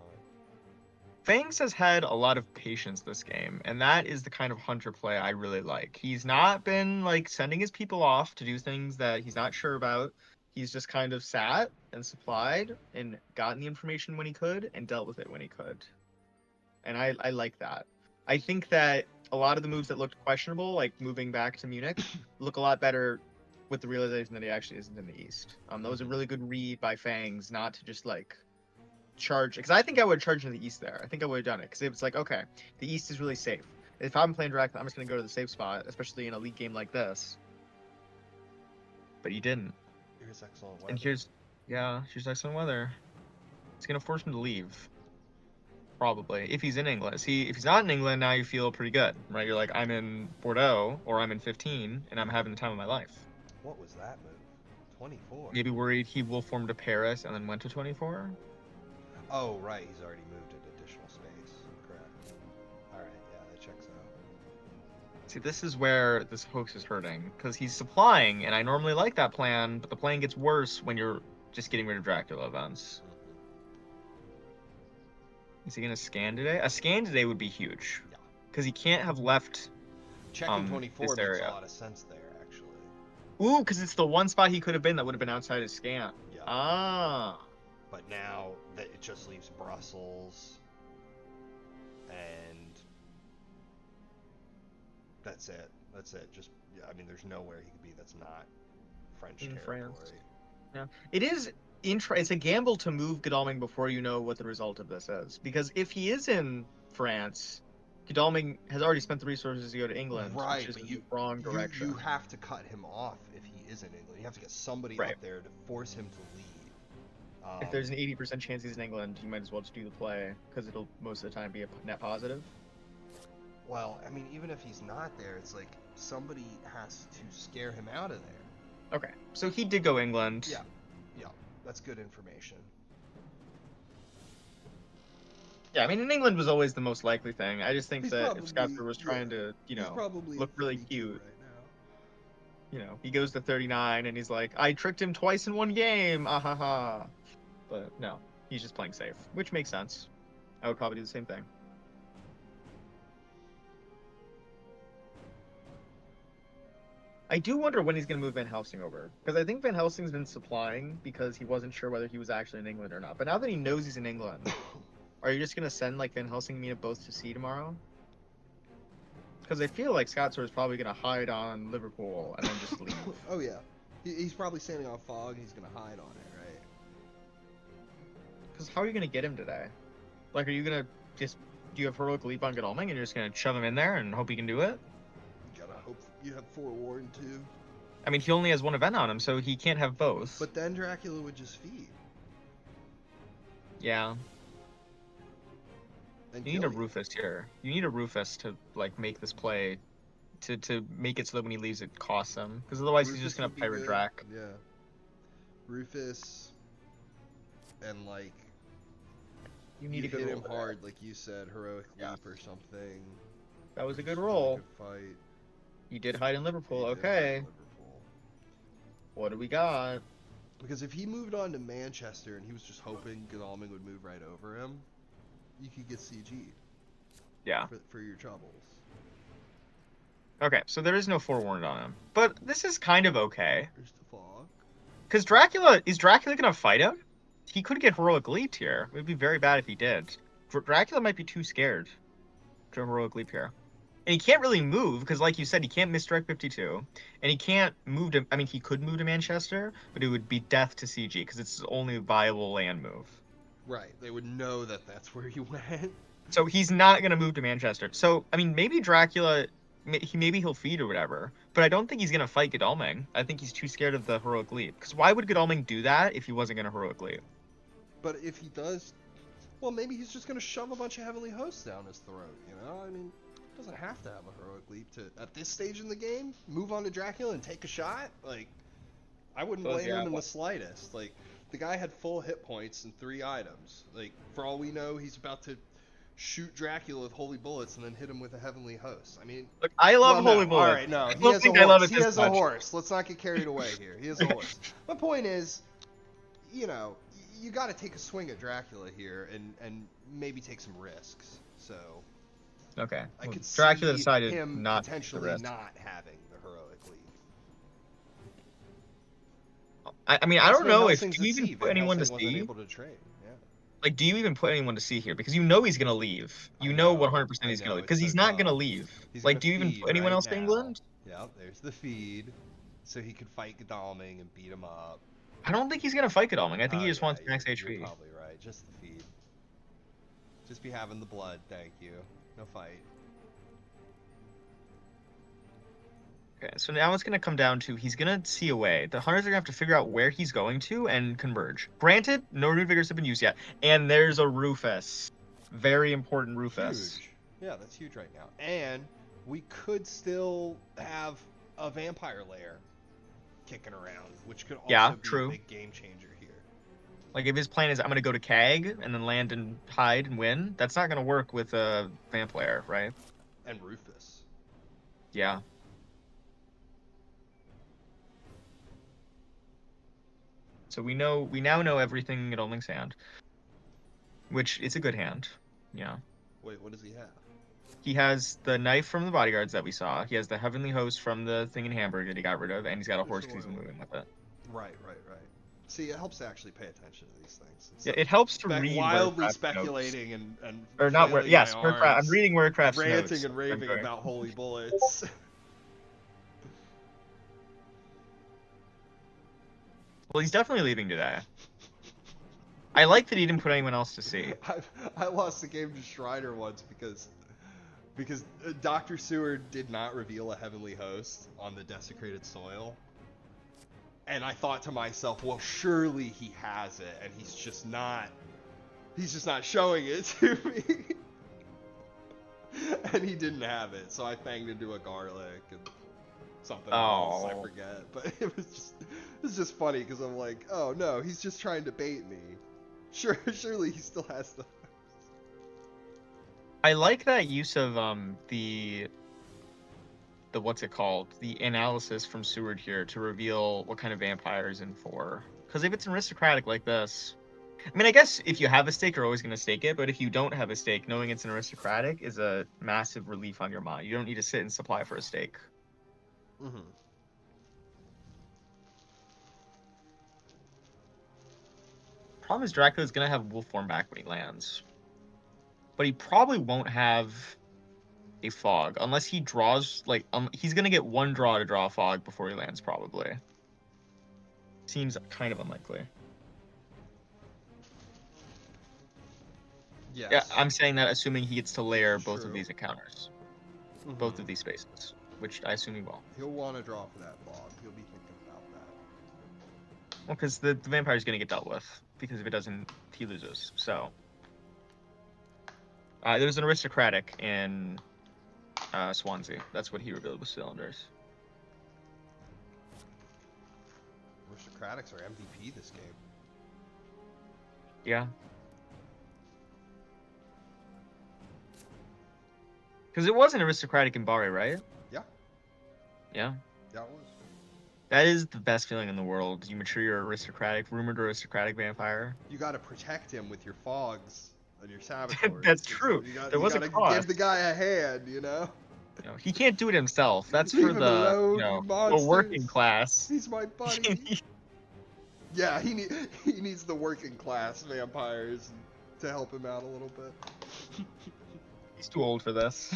Fangs has had a lot of patience this game, and that is the kind of hunter play I really like. He's not been like sending his people off to do things that he's not sure about. He's just kind of sat and supplied and gotten the information when he could and dealt with it when he could. And I like that. I think that a lot of the moves that looked questionable, like moving back to Munich, look a lot better with the realization that he actually isn't in the East. That was a really good read by Fangs not to just like charge, because I think I would charge in the East there. I think I would have done it because it was like, okay, the East is really safe. If I'm playing Dracula, I'm just going to go to the safe spot, especially in a league game like this. But he didn't. Here's excellent weather. And here's excellent weather. It's going to force him to leave. Probably. If he's in England. If he's not in England, now you feel pretty good, right? You're like, I'm in Bordeaux, or I'm in 15, and I'm having the time of my life. What was that move? 24? Maybe worried he will form to Paris and then went to 24? Oh, right. He's already moved an additional space. Correct. Alright, yeah, that checks out. See, this is where this hoax is hurting, because he's supplying, and I normally like that plan, but the plan gets worse when you're just getting rid of Dracula events. Is he going to scan today? A scan today would be huge, because he can't have left checking 24 makes a lot of sense there, actually. Ooh, because it's the one spot he could have been that would have been outside his scan. Yeah. Ah. But now that it just leaves Brussels, and that's it. That's it. Just, I mean, there's nowhere he could be that's not French territory. France. Yeah, it is. It's a gamble to move Godalming before you know what the result of this is, because if he is in France, Godalming has already spent the resources to go to England, right? Which is the wrong direction. You have to cut him off if he is in England. You have to get somebody up there to force him to leave. If there's an 80% chance he's in England, you might as well just do the play, because it'll most of the time be a net positive. Well, I mean, even if he's not there, it's like somebody has to scare him out of there. Okay, so he did go England. Yeah, that's good information. Yeah, I mean, in England was always the most likely thing. I just think he's that if Scotsword was trying to, look really cute, right now. He goes to 39 and he's like, I tricked him twice in one game, ahaha. But no, he's just playing safe, which makes sense. I would probably do the same thing. I do wonder when he's going to move Van Helsing over, because I think Van Helsing's been supplying because he wasn't sure whether he was actually in England or not. But now that he knows he's in England, are you just going to send like Van Helsing and Mina both to sea tomorrow? Because I feel like Scotsword is probably going to hide on Liverpool and then just leave. Oh yeah, he's probably standing on fog. He's going to hide on it, right? Because how are you going to get him today? Like, are you going to just do you have heroic leap on Godalming and you're just going to shove him in there and hope he can do it? Hope you have forewarned too. I mean, he only has one event on him, so he can't have both. But then Dracula would just feed. Yeah. And You need a kill you. Rufus here. You need a Rufus to like make this play, to make it so that when he leaves, it costs him. Because otherwise, he's just Rufus gonna would be pirate good. Drac. Yeah. Rufus and like You need you a good hit roll him for hard, like you said, heroic Yeah. leap or something. That was a good Just roll. Really good fight. You did hide in Liverpool. He did hide Okay. in Liverpool. What do we got? Because if he moved on to Manchester and he was just hoping Godalming would move right over him, you could get CG'd. Yeah. For your troubles. Okay, so there is no forewarned on him. But this is kind of okay. There's the fog. Because is Dracula gonna fight him? He could get heroic leap here. It would be very bad if he did. Dracula might be too scared to heroic leap here. And he can't really move, because like you said, he can't misdirect 52. And he can't move to, I mean, he could move to Manchester, but it would be death to CG, because it's his only viable land move. Right, they would know that that's where he went. So he's not going to move to Manchester. So, I mean, maybe Dracula, maybe he'll feed or whatever, but I don't think he's going to fight Godalming. I think he's too scared of the heroic leap. Because why would Godalming do that if he wasn't going to heroic leap? But if he does, well, maybe he's just going to shove a bunch of heavenly hosts down his throat, you know? I mean, doesn't have to have a heroic leap to, at this stage in the game, move on to Dracula and take a shot. Like, I wouldn't blame him in the slightest. Like, the guy had full hit points and 3 items. Like, for all we know, he's about to shoot Dracula with holy bullets and then hit him with a heavenly host. I mean, look, I love holy bullets. All right, no, I he don't has think a I love horse. it He this has much. a horse. Let's not get carried away here. He has a horse. My point is, you know, you got to take a swing at Dracula here and maybe take some risks. So Okay. I could Dracula see decided him not to potentially risk. not having the heroic leap. I mean, I don't know if Van do you Helsing's at even sea. put Van anyone to Helsing wasn't see. able to trade. Yeah. Like, do you even put anyone to see here? Because you know he's gonna leave. You I know know, 100% I he's gonna know, leave. it's Because so he's not gonna tough. leave. He's Like, gonna do you even feed put anyone right else to now. England? Yep, there's the feed, so he could fight Godalming and beat him up. I don't think he's gonna fight Godalming. I think he just wants max You're HP. probably right. Just the feed. Just be having the blood, thank you. No fight. Okay, so now it's gonna come down to he's gonna see a way. The hunters are gonna have to figure out where he's going to and converge. Granted, no renewed vigors have been used yet, and there's a Rufus. Very important Rufus. Huge. Yeah, that's huge right now. And we could still have a vampire lair kicking around, which could also be true. a big game changer here. Like, if his plan is I'm gonna go to CAG and then land and hide and win, that's not gonna work with a vamp lair, right? And Rufus. Yeah. So we now know everything at Onling's hand, which is a good hand. Yeah. Wait, what does he have? He has the knife from the bodyguards that we saw. He has the heavenly host from the thing in Hamburg that he got rid of, and he's got a horse because he's moving with it. Right. See, it helps to actually pay attention to these things. Yeah, it helps to read wildly Warcraft speculating notes. and or not flailing yes, my Warcraft. arms, I'm reading Warcraft's ranting notes. and raving about holy bullets. Well, he's definitely leaving today. I like that he didn't put anyone else to see. I lost the game to Strider once because Dr. Seward did not reveal a heavenly host on the desecrated soil. And I thought to myself, well, surely he has it, and he's just not showing it to me. And he didn't have it, so I fanged into a garlic and something else, I forget. But it was just funny because I'm like, oh no, he's just trying to bait me. Surely he still has the. I like that use of the what's it called? The analysis from Seward here to reveal what kind of vampire is in for. Because if it's an aristocratic like this, I mean, I guess if you have a stake, you're always going to stake it. But if you don't have a stake, knowing it's an aristocratic is a massive relief on your mind. You don't need to sit and supply for a stake. Mm-hmm. Problem is Dracula is going to have wolf form back when he lands. But he probably won't have a fog unless he draws, like, he's going to get one draw to draw a fog before he lands, probably. Seems kind of unlikely. Yes. Yeah, I'm saying that assuming he gets to layer both True. of these encounters. Mm-hmm. Both of these spaces. which I assume he will. He'll want to draw for that fog. He'll be thinking about that. Well, because the vampire's going to get dealt with, because if it doesn't, he loses. So, there's an aristocratic in Swansea. That's what he revealed with cylinders. Aristocratics are MVP this game. Yeah. Because it was an aristocratic in Bari, right? Yeah. Yeah. That was. That is the best feeling in the world. You mature your rumored aristocratic vampire. You got to protect him with your fogs and your saboteurs. That's true. There was a cost. Give the guy a hand, You know, he can't do it himself. That's for Even the working class. He's my buddy. Yeah, he needs the working class vampires to help him out a little bit. He's too old for this.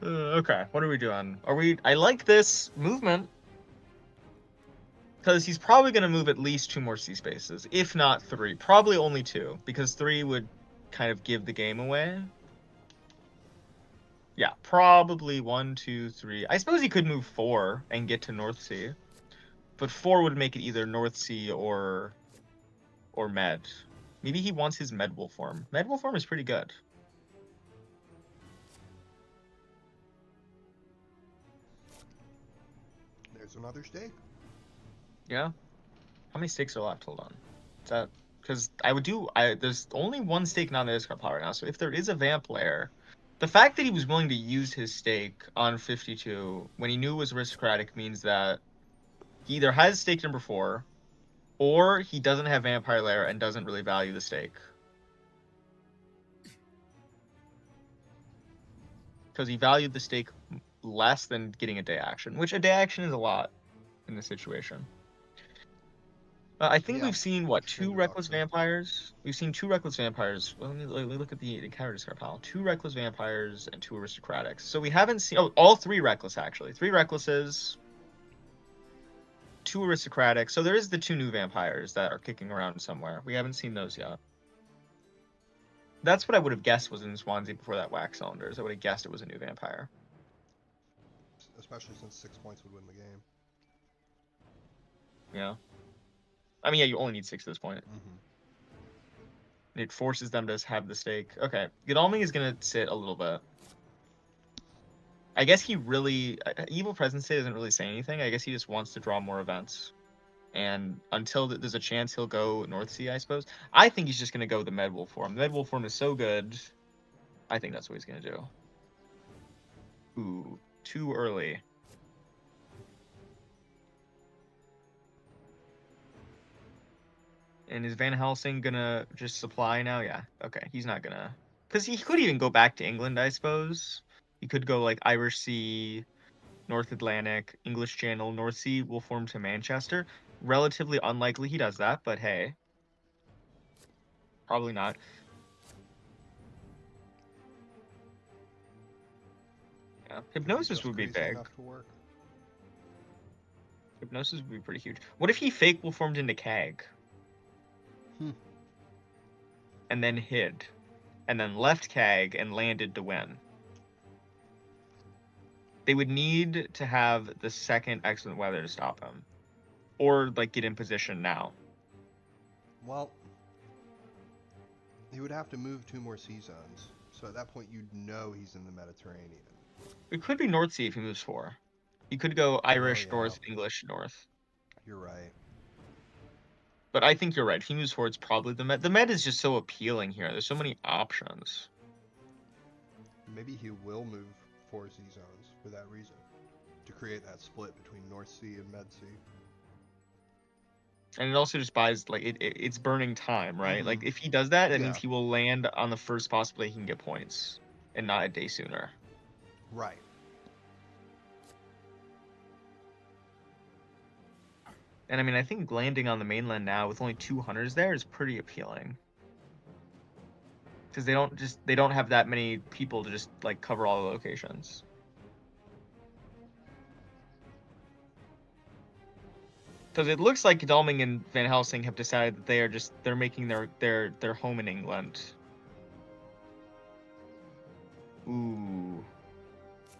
Okay, what are we doing? I like this movement. Because he's probably going to move at least 2 more sea spaces, if not 3. Probably only 2, because 3 would kind of give the game away. Yeah, probably 1, 2, 3. I suppose he could move 4 and get to North Sea. But 4 would make it either North Sea or Med. Maybe he wants his Med Wolf form. Med Wolf form is pretty good. There's another stake. Yeah. How many stakes are left? Hold on. Is that because there's only 1 stake not in the discard pile right now. So if there is a vamp lair, the fact that he was willing to use his stake on 52 when he knew it was aristocratic means that he either has stake number 4, or he doesn't have vampire lair and doesn't really value the stake. Because he valued the stake less than getting a day action, which a day action is a lot in this situation. I think we've seen, 2 reckless vampires? We've seen 2 reckless vampires. Well, let me look at the encounter discard pile. 2 reckless vampires and 2 aristocratics. So we haven't seen... Oh, all 3 reckless, actually. 3 recklesses, 2 aristocratics. So there is the 2 new vampires that are kicking around somewhere. We haven't seen those yet. That's what I would have guessed was in Swansea before that wax cylinders. I would have guessed it was a new vampire. Especially since 6 points would win the game. Yeah. I mean, yeah, you only need 6 at this point. Mm-hmm. It forces them to have the stake. Okay, Godalming is going to sit a little bit. I guess he really... Evil Presence State doesn't really say anything. I guess he just wants to draw more events. And until there's a chance he'll go North Sea, I suppose. I think he's just going to go the Med Wolf form. The Med Wolf form is so good. I think that's what he's going to do. Ooh, too early. And is Van Helsing gonna just supply now? Yeah. Okay, he's not gonna... Because he could even go back to England, I suppose. He could go, like, Irish Sea, North Atlantic, English Channel, North Sea will form to Manchester. Relatively unlikely he does that, but hey. Probably not. Yeah, Hypnosis would be big. Hypnosis would be pretty huge. What if he fake will formed into Kag? And then hid. And then left Kag and landed to win. They would need to have the second excellent weather to stop him. Or, like, get in position now. Well, he would have to move 2 more sea zones. So at that point, you'd know he's in the Mediterranean. It could be North Sea if he moves 4. He could go Irish North, English North. You're right. But I think you're right. If he moves 4, it's probably the Med. The Med is just so appealing here. There's so many options. Maybe he will move 4 sea zones for that reason. To create that split between North Sea and Med Sea. And it also just buys, like, it's burning time, right? Mm-hmm. Like, if he does that, it means he will land on the first possible day he can get points. And not a day sooner. Right. And I mean, I think landing on the mainland now with only 2 hunters there is pretty appealing. Because they don't have that many people to just, like, cover all the locations. Because it looks like Godalming and Van Helsing have decided that they're making their home in England. Ooh.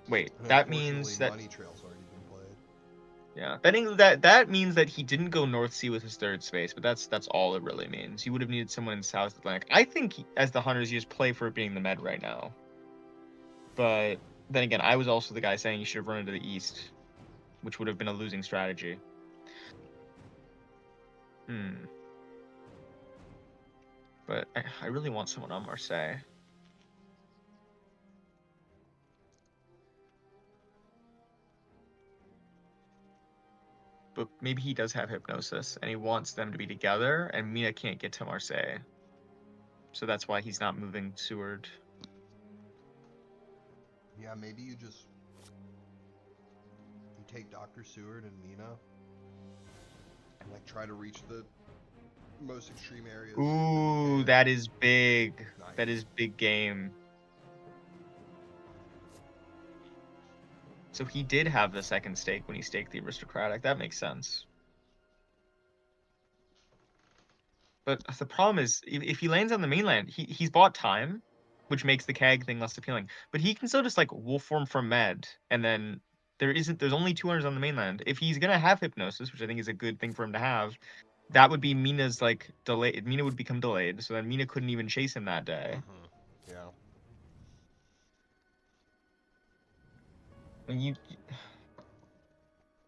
Wait, And that unfortunately, means that Money Trail's already been played. yeah, that means that he didn't go North Sea with his third space, but that's all it really means. He would have needed someone in South Atlantic. I think as the hunters, you just play for it being the med right now. But then again, I was also the guy saying you should have run into the east, which would have been a losing strategy. But I really want someone on Marseille. But maybe he does have hypnosis, and he wants them to be together, and Mina can't get to Marseille. So that's why he's not moving Seward. Yeah, maybe you take Dr. Seward and Mina and like try to reach the most extreme areas. Ooh, that is big. Nice. That is big game. So he did have the second stake when he staked the aristocratic. That makes sense. But the problem is, if he lands on the mainland, he's bought time, which makes the CAG thing less appealing. But he can still just like wolf form from med, and then there's only 200s on the mainland. If he's gonna have hypnosis, which I think is a good thing for him to have, that would be Mina's like delay. Mina would become delayed, so then Mina couldn't even chase him that day. Yeah. And you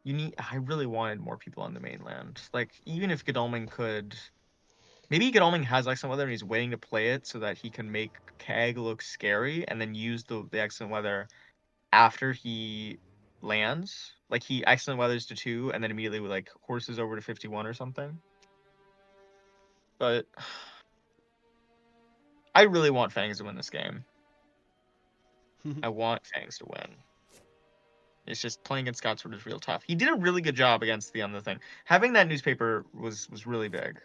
need. I really wanted more people on the mainland. Like even if Godalming could. Maybe Godalming has excellent weather and he's waiting to play it so that he can make CAG look scary and then use the excellent weather after he lands. Like he excellent weathers to 2 and then immediately like horses over to 51 or something. But I really want Fangs to win this game. I want Fangs to win. It's just playing against Scotsword is real tough. He did a really good job against the other thing. Having that newspaper was really big.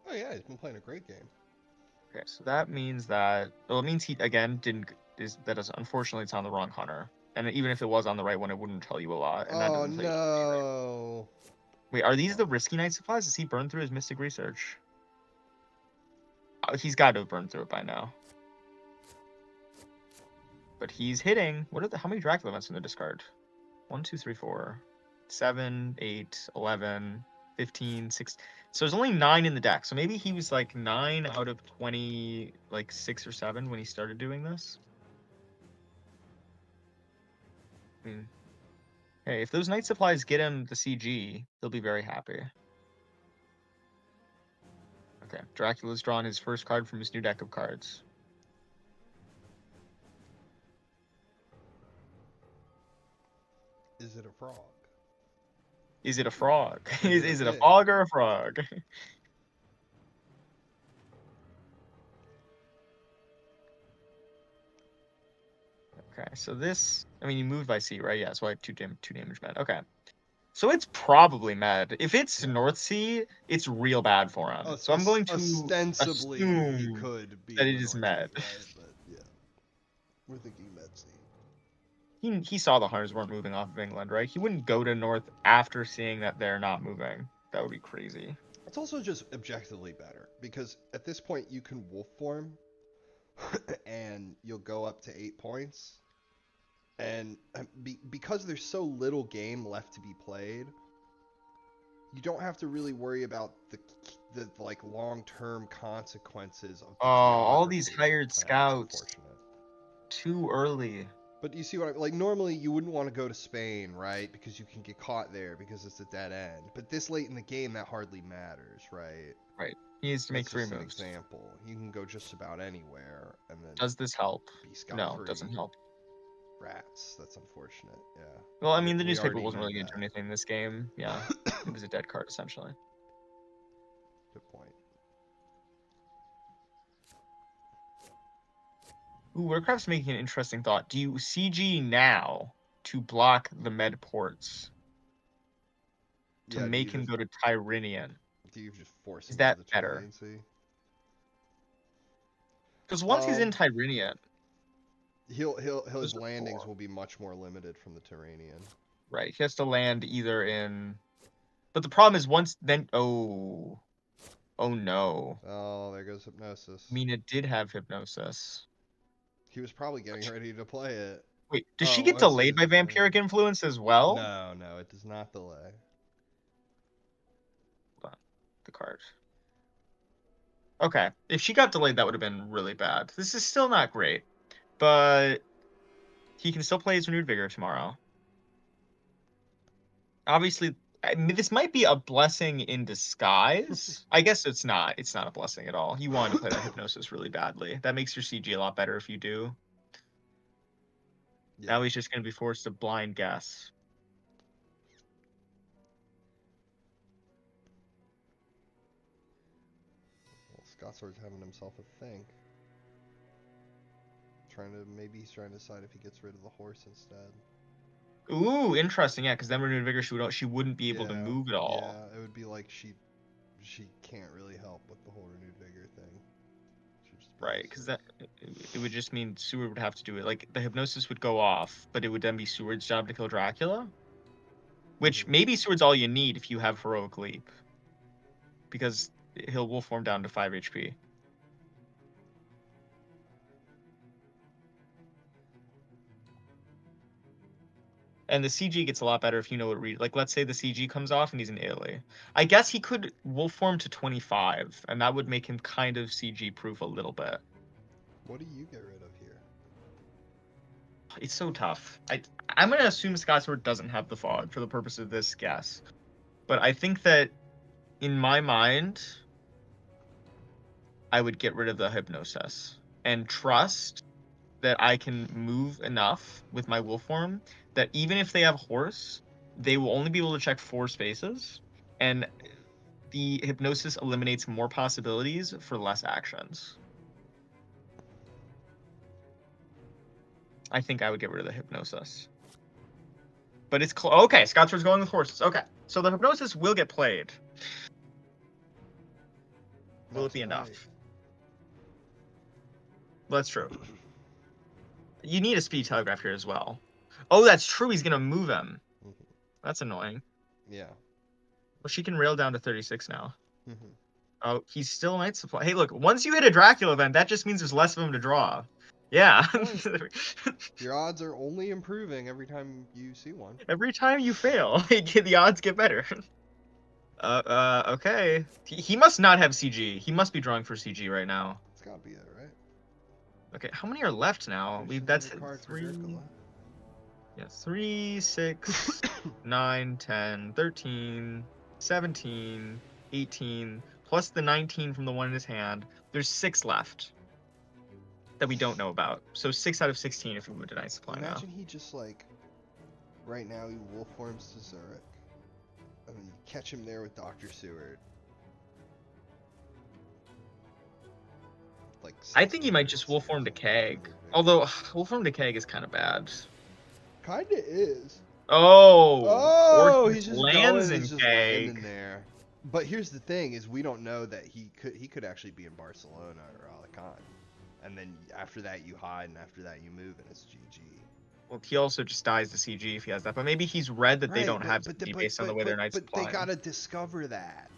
Oh yeah, he's been playing a great game. Okay, so that means that well, it means he again didn't unfortunately it's on the wrong hunter, and even if it was on the right one, it wouldn't tell you a lot. And that Oh doesn't tell you no! Wait, are these the risky night supplies? Does he burn through his mystic research? He's got to have burned through it by now. But he's hitting. How many Dracula events in the discard? 1, 2, 3, 4, 7, 8, 11, 15, 16. So there's only 9 in the deck. So maybe he was like 9 out of 20, like 6 or 7 when he started doing this. I mean, hey, if those night supplies get him the CG, he'll be very happy. Okay, Dracula's drawn his first card from his new deck of cards. Is it a frog? Is it a frog? Is it a fog or a frog? Okay, so this, I mean, you moved by sea, right? Yeah, so I have 2 damage med. Okay. So it's probably med. If it's North Sea, it's real bad for him. So I'm going to ostensibly assume he could be that it is med. Right? But yeah, we're thinking med sea. He saw the hunters weren't moving off of England, right? He wouldn't go to North after seeing that they're not moving. That would be crazy. It's also just objectively better because at this point you can wolf form and you'll go up to 8 points. And because there's so little game left to be played, you don't have to really worry about the like long-term consequences of all these hired scouts too early. But you see what like normally you wouldn't want to go to Spain, right? Because you can get caught there because it's a dead end. But this late in the game that hardly matters, right? Right. He needs to make 3 moves. An example. You can go just about anywhere and then does this help? No, free. It doesn't help. Rats. That's unfortunate. Yeah. Well, I mean, the newspaper wasn't really going to do anything in this game. Yeah. It was a dead card, essentially. Good point. Ooh, Warcraft's making an interesting thought. Do you CG now to block the med ports? To make him go to Tyrrhenian? Do you just force him? Is that better? Because once he's in Tyrrhenian, his landings will be much more limited from the Tyrrhenian. Right, he has to land either in. But the problem is once then. Oh no. Oh, there goes hypnosis. Mina did have hypnosis. He was probably getting ready to play it. Wait, does she Oh, get I see delayed what by you're saying. vampiric influence as well? No, no, it does not delay. Hold on. The card. Okay, if she got delayed, that would have been really bad. This is still not great, but he can still play his Renewed Vigor tomorrow. Obviously, I mean, this might be a blessing in disguise. I guess it's not. It's not a blessing at all. You wanted to play that Hypnosis really badly. That makes your CG a lot better if you do. Yeah. Now he's just going to be forced to blind guess. Well, Scotsword's having himself a think. Maybe he's trying to decide if he gets rid of the horse instead. Ooh, interesting. Yeah, because then Renewed Vigor, she wouldn't be able to move at all. Yeah, it would be like she can't really help with the whole Renewed Vigor thing. Right, because that it would just mean Seward would have to do it. Like the Hypnosis would go off, but it would then be Seward's job to kill Dracula. Which maybe Seward's all you need if you have Heroic Leap, because he'll wolf form down to 5 HP. And the CG gets a lot better if you know what read. Like, let's say the CG comes off and he's in Italy. I guess he could wolf form to 25, and that would make him kind of CG proof a little bit. What do you get rid of here? It's so tough. I'm gonna assume Scotsword doesn't have the fog for the purpose of this guess, but I think that in my mind, I would get rid of the Hypnosis and trust that I can move enough with my wolf form that even if they have horse, they will only be able to check 4 spaces, and the Hypnosis eliminates more possibilities for less actions. I think I would get rid of the Hypnosis. But it's okay, Scotsword's going with horses. Okay, so the Hypnosis will get played. Will it be enough? Well, that's true. You need a speed telegraph here as well. Oh, that's true. He's gonna move him. That's annoying. Yeah. Well, she can rail down to 36 now. Oh, he's still Night Supply. Hey, look, once you hit a Dracula event, that just means there's less of them to draw. Yeah. Your odds are only improving every time you see one. Every time you fail, the odds get better. Okay. He must not have CG. He must be drawing for CG right now. It's gotta be it, right? Okay, how many are left now? That's 3. Yeah, 3, 6, 9, 10, 13, 17, 18, plus the 19 from the one in his hand. There's 6 left that we don't know about. So 6 out of 16 if we move to Night Supply now. Imagine he just like, right now he wolf forms to Zurich, and then you catch him there with Dr. Seward. Like, I think he might just wolf form to Keg. Although wolf form to Keg is kind of bad. Kinda is. Oh, he's just lands going, in he's just Keg. landing there. But here's the thing: is we don't know that he could actually be in Barcelona or Alicante, and then after that you hide, and after that you move, and it's GG. Well, he also just dies to CG if he has that. But maybe he's read that they don't have CG based on the way their Night Supply. But they gotta discover that.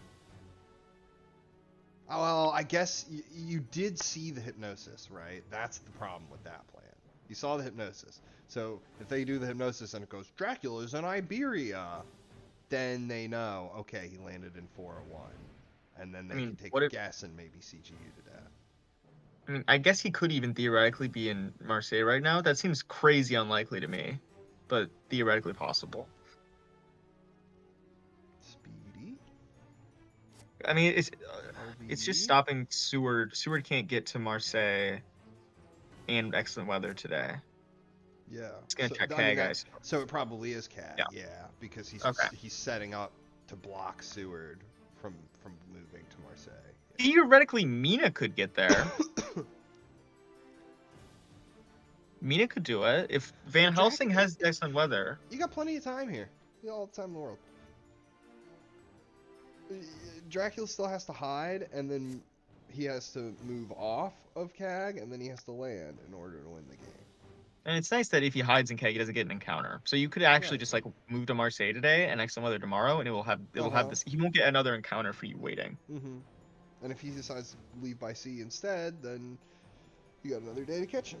Oh, well, I guess you did see the Hypnosis, right? That's the problem with that plan. You saw the Hypnosis. So if they do the Hypnosis and it goes, Dracula's in Iberia, then they know, okay, he landed in 401. And then they can take a guess and maybe CG you to death. I mean, I guess he could even theoretically be in Marseille right now. That seems crazy unlikely to me, but theoretically possible. Speedy? I mean, it's just stopping Seward. Seward can't get to Marseille and excellent weather today. Yeah. It's gonna check Keg, guys. So it probably is Cat. Yeah. Because he's setting up to block Seward from moving to Marseille. Theoretically, Mina could get there. Mina could do it if Van Helsing has excellent weather. You got plenty of time here. You got all the time in the world. Dracula still has to hide, and then he has to move off of CAG, and then he has to land in order to win the game. And it's nice that if he hides in CAG, he doesn't get an encounter. So you could actually just like move to Marseille today and excellent weather tomorrow, and it will have this. He won't get another encounter for you waiting. And if he decides to leave by sea instead, then you got another day to catch him.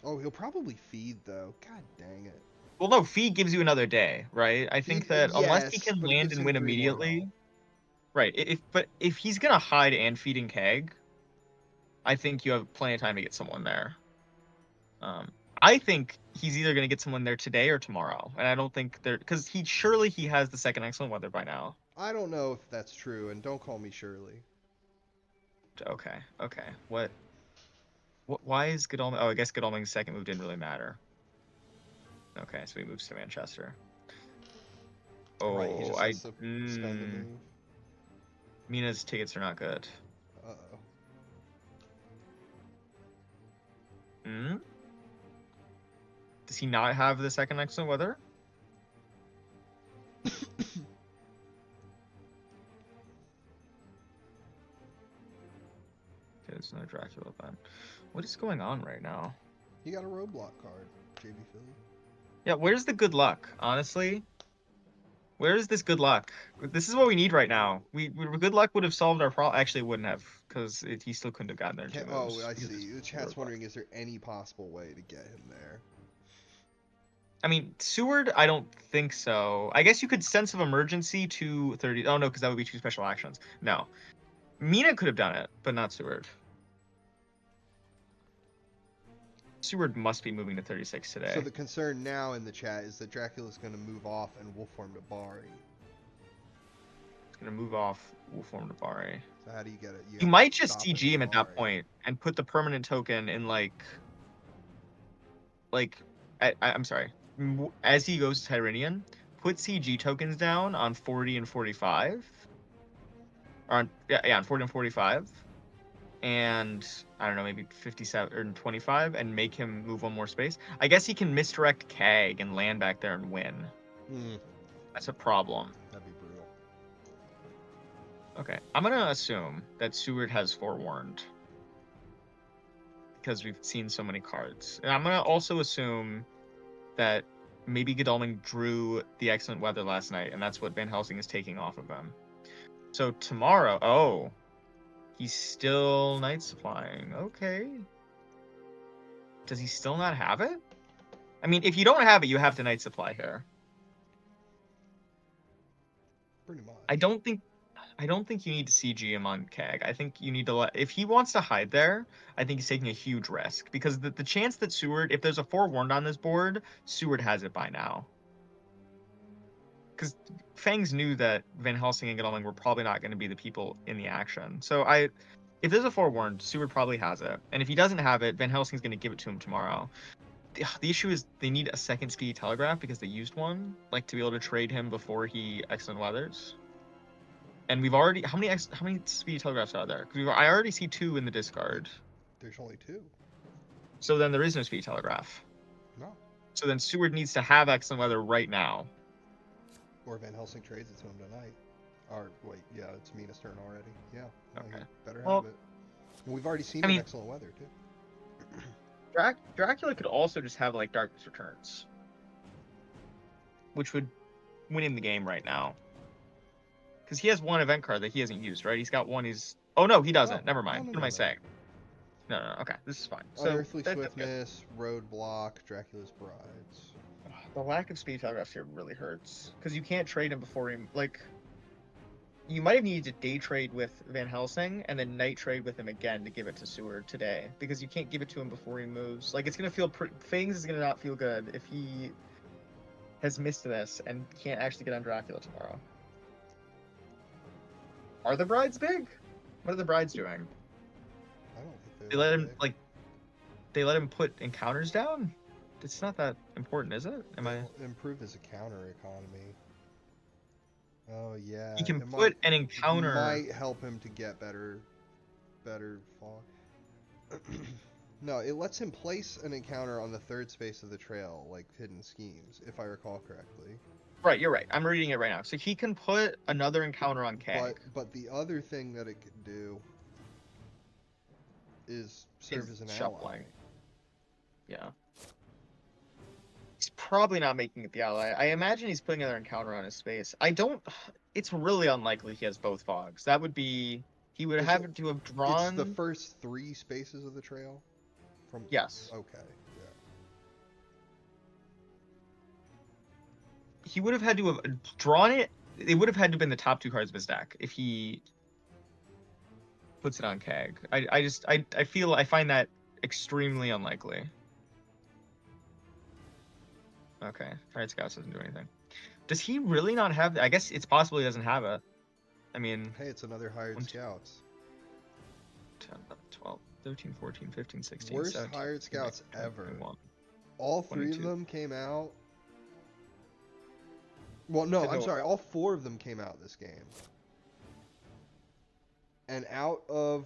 Oh, he'll probably feed though. God dang it. Well, no, feed gives you another day, right? I think that unless he Yes, can but it land gives and him win 3 more immediately, health. right? But if he's gonna hide and feed in keg, I think you have plenty of time to get someone there. Um, I think he's either gonna get someone there today or tomorrow, and I don't think there because he has the second excellent weather by now. I don't know if that's true, and don't call me Shirley. Okay, okay. What? Why is Godalming? Oh, I guess Godalming's second move didn't really matter. Okay, so he moves to Manchester. Right, he Oh, just has to spend a move. Mina's tickets are not good. Uh-oh. Hmm? Does he not have the second excellent weather? Okay, there's no Dracula then. What is going on right now? He got a roadblock card, JB Philly. Yeah, where's the good luck? Honestly, where is this good luck? This is what we need right now. Good luck would have solved our problem. Actually, it wouldn't have, because he still couldn't have gotten there in 2 Oh, moves. I because see. The it's chat's roadblock. wondering, is there any possible way to get him there? I mean, Seward, I don't think so. I guess you could sense of emergency to 30. Oh no, because that would be 2 special actions. No, Mina could have done it, but not Seward. Seward must be moving to 36 today. So the concern now in the chat is that Dracula's going to move off and wolf form to Bari. He's gonna move off Wolform to Bari. So how do you get it? You might just CG him at that point and put the permanent token in I'm sorry. As he goes to Tyranian, put CG tokens down on 40 and 45. Or on 40 and 45. And I don't know, maybe 57 or 25, and make him move 1 more space. I guess he can misdirect Kag and land back there and win. That's a problem. That'd be brutal. Okay, I'm gonna assume that Seward has forewarned, because we've seen so many cards. And I'm gonna also assume that maybe Godalming drew the excellent weather last night, and that's what Van Helsing is taking off of him. So tomorrow, he's still night supplying. Okay. Does he still not have it? I mean, if you don't have it, you have to night supply here. Pretty much. I don't think you need to CG him on Keg. I think you need to if he wants to hide there, I think he's taking a huge risk, because the chance that Seward, if there's a forewarned on this board, Seward has it by now. Because Fangs knew that Van Helsing and Godalming were probably not going to be the people in the action. So if there's a forewarned, Seward probably has it. And if he doesn't have it, Van Helsing's going to give it to him tomorrow. The issue is they need a second speedy telegraph because they used one, to be able to trade him before he excellent weathers. And we've already how many speedy telegraphs are there? Because I already see 2 in the discard. There's only 2. So then there is no speedy telegraph. No. So then Seward needs to have excellent weather right now. Or Van Helsing trades it to him tonight. Or wait, yeah, it's Mina's turn already. Yeah. Okay. Better have it. We've already seen excellent weather too. Dracula could also just have Darkness Returns, which would win him the game right now. Because he has 1 event card that he hasn't used, right? He's got 1. Oh no, he doesn't. Never mind. What am I saying? No. Okay, this is fine. So Unearthly Swiftness, Roadblock, Dracula's Brides. The lack of speed telegraphs here really hurts, because you can't trade him before him. You might have needed to day trade with Van Helsing and then night trade with him again to give it to Seward today, because you can't give it to him before he moves. It's gonna feel Fangs is gonna not feel good if he has missed this and can't actually get on Dracula tomorrow. Are the brides big? What are the brides doing? I don't think they let him they let him put encounters down. It's not that important, is it? Improve his counter economy? Oh yeah. He can put an encounter. It might help him to get better fog. No, it lets him place an encounter on the 3rd space of the trail, like Hidden Schemes, if I recall correctly. Right, you're right. I'm reading it right now. So he can put another encounter on Kag. But the other thing that it could do is serve as an ally. Yeah. He's probably not making it the ally. I imagine he's putting another encounter on his space. It's really unlikely he has both fogs. That would be... He would have to have drawn... It's the first 3 spaces of the trail? Yes. Okay, yeah. he would have had to have drawn it. It would have had to have been the top 2 cards of his deck if he puts it on Keg. I find that extremely unlikely. Okay, Hired Scouts doesn't do anything. Does he really not have? I guess it's possible he doesn't have it. I mean, Hey, it's another Hired Scouts. 10, 12, 13, 14, 15, 16, Worst 17, Hired Scouts 19, ever. 21. All 3 of 22. them came out. Well, no, I'm sorry. All 4 of them came out this game. And out of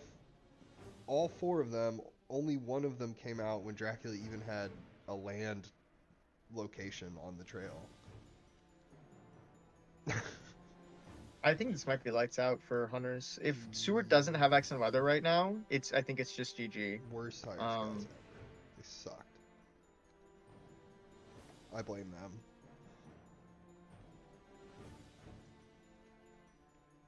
all 4 of them, only one of them came out when Dracula even had a land location on the trail. I think this might be lights out for hunters. If Seward doesn't have excellent weather right now, I think it's just GG. Worst Hired Scouts ever. They sucked. I blame them.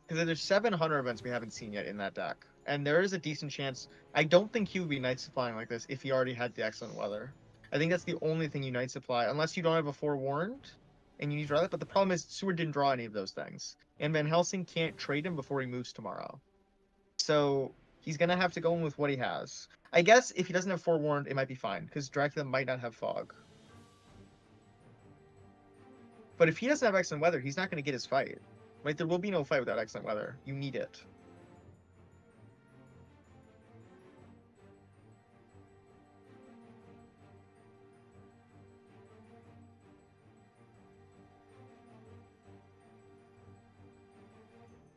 Because there's 7 hunter events we haven't seen yet in that deck. And there is a decent chance. I don't think he would be night supplying like this if he already had the excellent weather. I think that's the only thing you night supply, unless you don't have a forewarned and you need to draw that. But the problem is Seward didn't draw any of those things. And Van Helsing can't trade him before he moves tomorrow. So he's going to have to go in with what he has. I guess if he doesn't have forewarned, it might be fine, because Dracula might not have fog. But if he doesn't have excellent weather, he's not going to get his fight. Right? There will be no fight without excellent weather. You need it.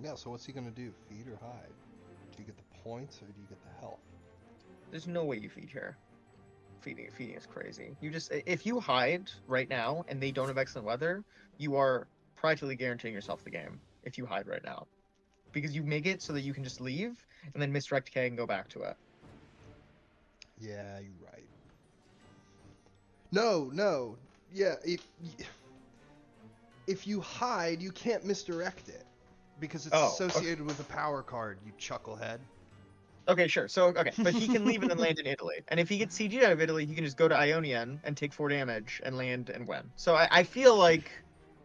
Yeah, so what's he gonna do? Feed or hide? Do you get the points or do you get the health? There's no way you feed here. Feeding is crazy. You just, if you hide right now and they don't have excellent weather, you are practically guaranteeing yourself the game if you hide right now. Because you make it so that you can just leave and then misdirect K and go back to it. Yeah, you're right. No. Yeah, if you hide, you can't misdirect it. Because it's associated with a power card, you chucklehead. Okay, sure. So, okay. But he can leave and then land in Italy. And if he gets CG'd out of Italy, he can just go to Ionian and take 4 damage and land and win. So I feel like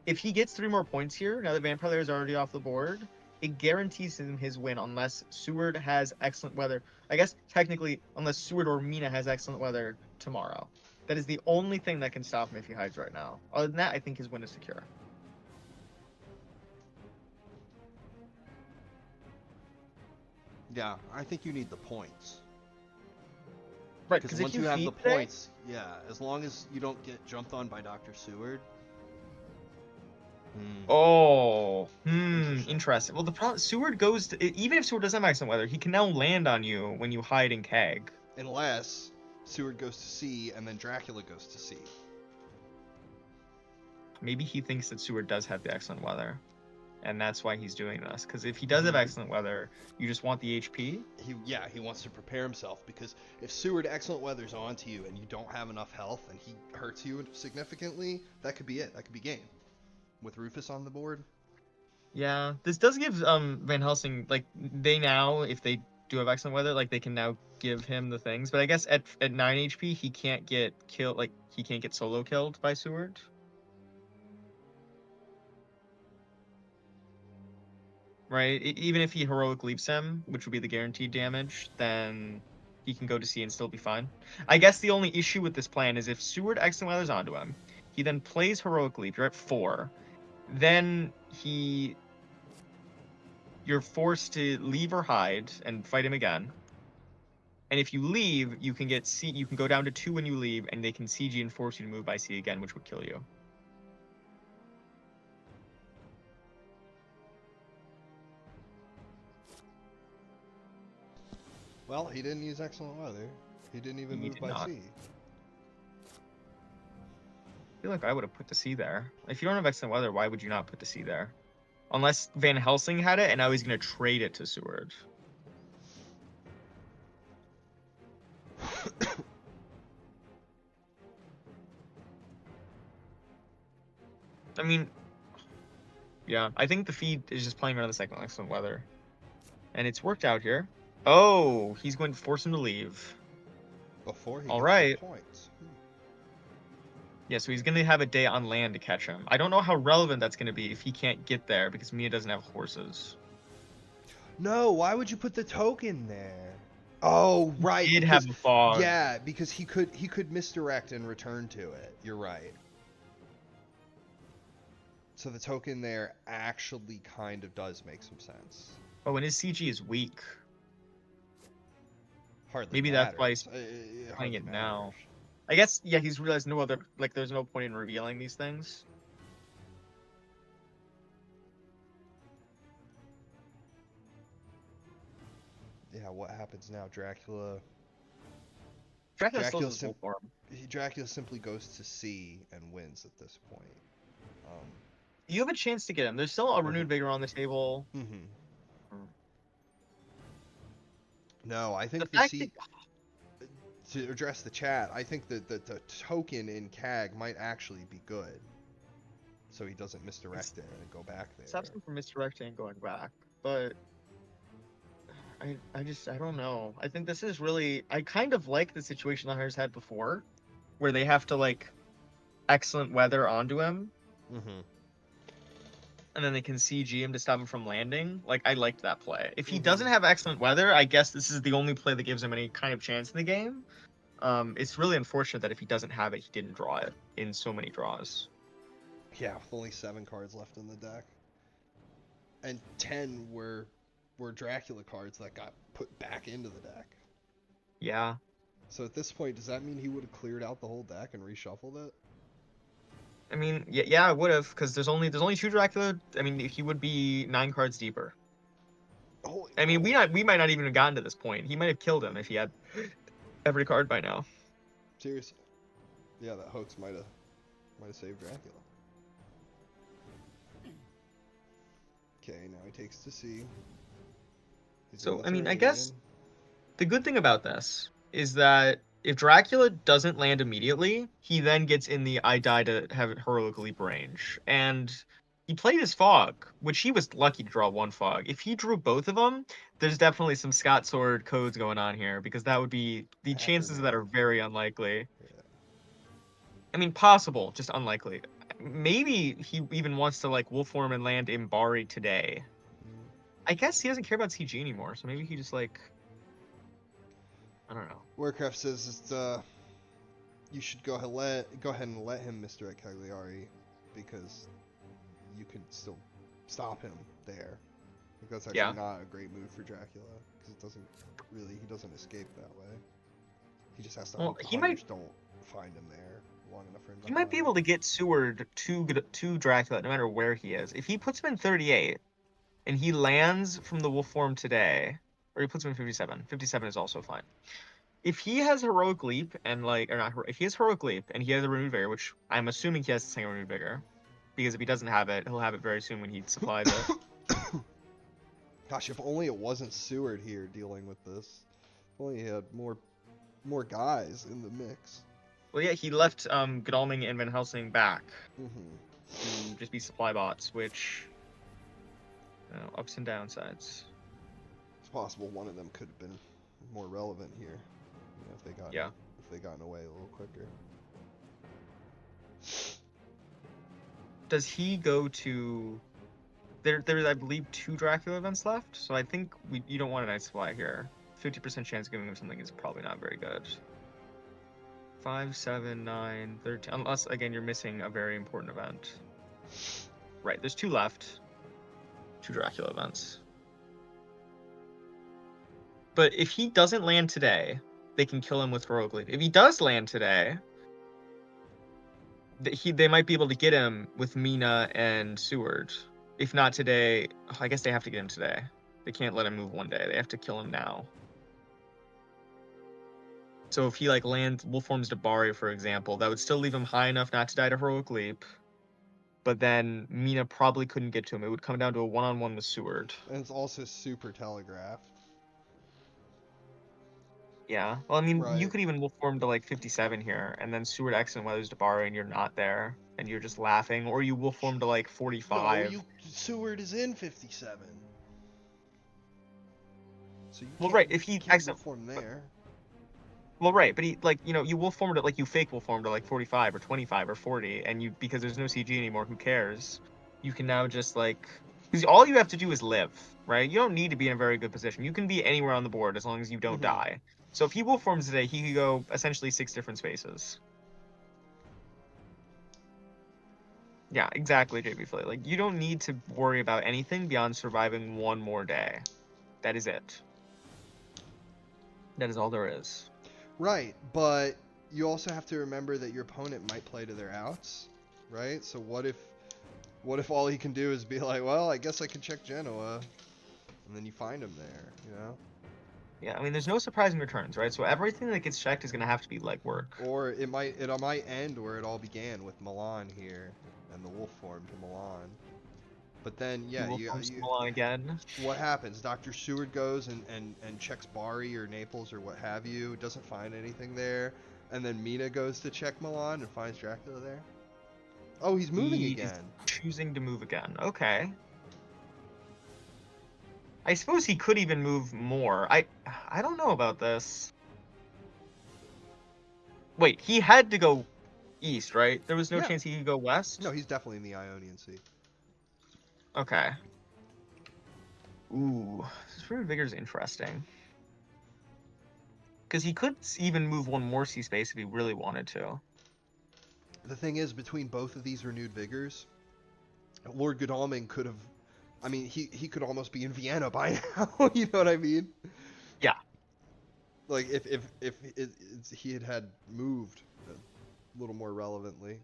if he gets 3 more points here, now that Vampire Lair is already off the board, it guarantees him his win unless Seward has excellent weather. I guess, technically, unless Seward or Mina has excellent weather tomorrow. That is the only thing that can stop him if he hides right now. Other than that, I think his win is secure. Yeah, I think you need the points. Right, because once you have the points, yeah, as long as you don't get jumped on by Dr. Seward. Interesting. Well, the problem, Seward goes to, even if Seward doesn't have excellent weather, he can now land on you when you hide in Keg. Unless Seward goes to C and then Dracula goes to C. Maybe he thinks that Seward does have the excellent weather. And that's why he's doing this. Because if he does have excellent weather, you just want the HP. He wants to prepare himself. Because if Seward excellent weather's onto you and you don't have enough health and he hurts you significantly, that could be it. That could be game. With Rufus on the board. Yeah, this does give Van Helsing, like, they now, if they do have excellent weather, like, they can now give him the things. But I guess at 9 HP, he can't get killed, like, he can't get solo killed by Seward. Right? Even if he heroic leaps him, which would be the guaranteed damage, then he can go to C and still be fine. I guess the only issue with this plan is if Seward excellent weather's onto him, he then plays heroic leap, you're at 4, then you're forced to leave or hide and fight him again. And if you leave, you can get C, you can go down to 2 when you leave, and they can CG and force you to move by C again, which would kill you. Well, he didn't use excellent weather. He didn't even move by C. I feel like I would have put the C there. If you don't have excellent weather, why would you not put the C there? Unless Van Helsing had it, and now he's going to trade it to Seward. I mean, yeah, I think the feed is just playing around the second excellent weather. And it's worked out here. Oh, he's going to force him to leave. Before he All gets right. the points. Yeah, so he's gonna have a day on land to catch him. I don't know how relevant that's gonna be if he can't get there because Mina doesn't have horses. No, why would you put the token there? Oh, right. He did Because have a fog. yeah, because he could misdirect and return to it. You're right. So the token there actually kind of does make some sense. Oh, and his CG is weak. Hardly Maybe matters. that's why he's It playing hardly it now. matters. I guess, yeah, he's realized no other, like, there's no point in revealing these things. Yeah, what happens now? Dracula Dracula still Dracula has his wolf form. Dracula simply goes to sea and wins at this point. You have a chance to get him. There's still a renewed vigor on the table. No, I think The fact to address the chat, I think that the token in CAG might actually be good. So he doesn't misdirect it and go back there. stops him from misdirecting and going back. But I don't know. I think this is really, I kind of like the situation the Hunters had before, where they have to, like, excellent weather onto him, and then they can CG him to stop him from landing. Like, I liked that play. If he doesn't have excellent weather, I guess this is the only play that gives him any kind of chance in the game. It's really unfortunate that if he doesn't have it, he didn't draw it in so many draws. Yeah, with only 7 cards left in the deck. And 10 were Dracula cards that got put back into the deck. Yeah. So at this point, does that mean he would have cleared out the whole deck and reshuffled it? I mean, yeah, I would have, because there's only 2 Dracula. I mean, he would be 9 cards deeper. Holy I mean, moly. we might not even have gotten to this point. He might have killed him if he had every card by now. Seriously. Yeah, that hoax might have saved Dracula. Okay, now he takes to sea. So, I mean, I guess the good thing about this is that if Dracula doesn't land immediately, he then gets in the I die to have heroic leap range. And he played his fog, which he was lucky to draw 1 fog. If he drew both of them, there's definitely some Scotsword codes going on here, because that would be, the chances of that are very unlikely. Yeah. I mean, possible, just unlikely. Maybe he even wants to, like, wolf form and land Imbari today. I guess he doesn't care about CG anymore, so maybe he just, like, I don't know. Warcraft says it's, you should go ahead and let him misdirect Cagliari, because you can still stop him there. Like, that's actually not a great move for Dracula, because he doesn't escape that way. He just has to hope the Hunters don't find him there long enough for him to He might be able to get Seward to Dracula no matter where he is. If he puts him in 38, and he lands from the wolf form today, or he puts him in 57. 57 is also fine. If he has heroic leap and if he has heroic leap and he has a renewed vigor, which I'm assuming he has the same renewed vigor, because if he doesn't have it, he'll have it very soon when he supplies it. Gosh, if only it wasn't Seward here dealing with this. If only he had more guys in the mix. Well, yeah, he left Godalming and Van Helsing back to just be supply bots, which, you know, ups and downsides. It's possible one of them could have been more relevant here, you know, if they gotten away a little quicker. Does he go to? There's I believe 2 Dracula events left, so I think you don't want a night supply here. 50% chance of giving him something is probably not very good. 5, 7, 9, 13, unless again you're missing a very important event. Right, there's 2 left. 2 Dracula events. But if he doesn't land today, they can kill him with heroic leap. If he does land today, they might be able to get him with Mina and Seward. If not today, I guess they have to get him today. They can't let him move one day. They have to kill him now. So if he lands wolf forms Dabari, for example, that would still leave him high enough not to die to heroic leap. But then Mina probably couldn't get to him. It would come down to a one-on-one with Seward. And it's also super telegraphed. Yeah. Well, I mean, you could even wolf form to 57 here, and then Seward X and weathers Dabari, and you're not there, and you're just laughing. Or you wolf form to 45. No, Seward is in 57. So you right, if he can't wolf form there. Well, right, but you wolf formed it like you fake wolf formed at like 45 or 25 or 40, and because there's no CG anymore, who cares? You can now just because all you have to do is live, right? You don't need to be in a very good position. You can be anywhere on the board as long as you don't Mm-hmm. die. So if he wolf forms today, he could go essentially 6 different spaces. Yeah, exactly, JB Flay. Like, you don't need to worry about anything beyond surviving one more day. That is it. That is all there is. Right, but you also have to remember that your opponent might play to their outs, right? So what if all he can do is be like, well, I guess I can check Genoa, and then you find him there, you know? Yeah, I mean, there's no surprising returns, right? So everything that gets checked is going to have to be legwork. Or it might end where it all began with Milan here and the wolf form to Milan. But then yeah, Wolf forms Milan again. what happens? Dr. Seward goes and checks Bari or Naples or what have you, doesn't find anything there, and then Mina goes to check Milan and finds Dracula there. Oh, he's moving again. Choosing to move again. Okay. I suppose he could even move more. I don't know about this. Wait, he had to go east, right? There was no chance he could go west? No, he's definitely in the Ionian Sea. Okay. Ooh, this Rude Vigor's interesting. Because he could even move one more sea space if he really wanted to. The thing is, between both of these renewed vigors, Lord Godalming could have... I mean, he could almost be in Vienna by now, you know what I mean? Yeah. Like, if he had moved a little more relevantly.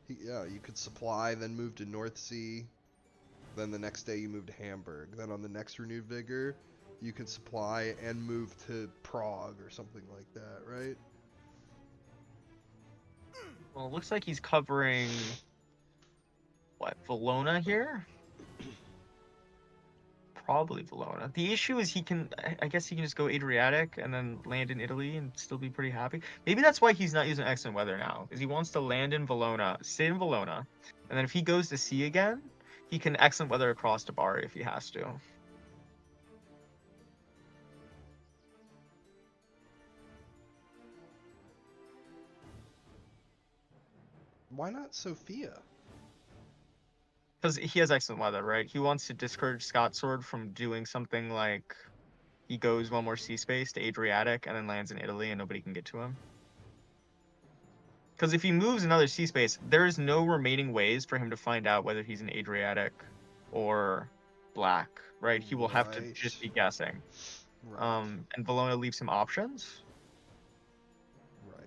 Yeah, you could supply, then move to North Sea. Then the next day you move to Hamburg. Then on the next renewed vigor, you could supply and move to Prague or something like that, right? Well, it looks like he's covering... what, Valona here? Probably Valona. The issue is I guess he can just go Adriatic and then land in Italy and still be pretty happy. Maybe that's why he's not using excellent weather now, because he wants to land in Valona, stay in Valona, and then if he goes to sea again, he can excellent weather across to Bari if he has to. Why not Sophia? Because he has excellent weather, right? He wants to discourage Scotsword from doing something like he goes one more sea space to Adriatic and then lands in Italy and nobody can get to him. Because if he moves another sea space, there's no remaining ways for him to find out whether he's an Adriatic or black, right? He will have to just be guessing. Right. And Valona leaves him options. Right.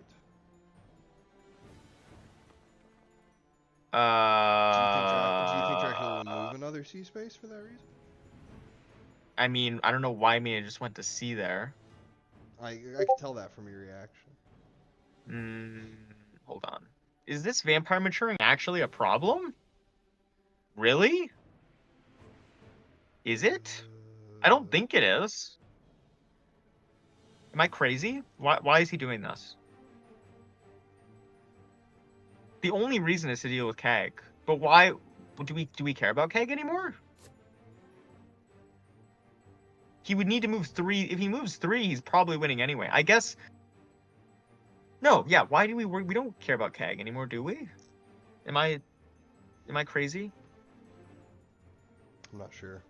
Do you think Dracula will move another sea space for that reason? I mean, I don't know why Mina just went to sea there. I can tell that from your reaction. Hold on. Is this vampire maturing actually a problem? Really? Is it? I don't think it is. Am I crazy? Why is he doing this? The only reason is to deal with Keg. But why do we care about Keg anymore? He would need to move 3. If he moves 3, he's probably winning anyway. I guess. No, yeah, why do we don't care about Keg anymore, do we? Am I crazy? I'm not sure.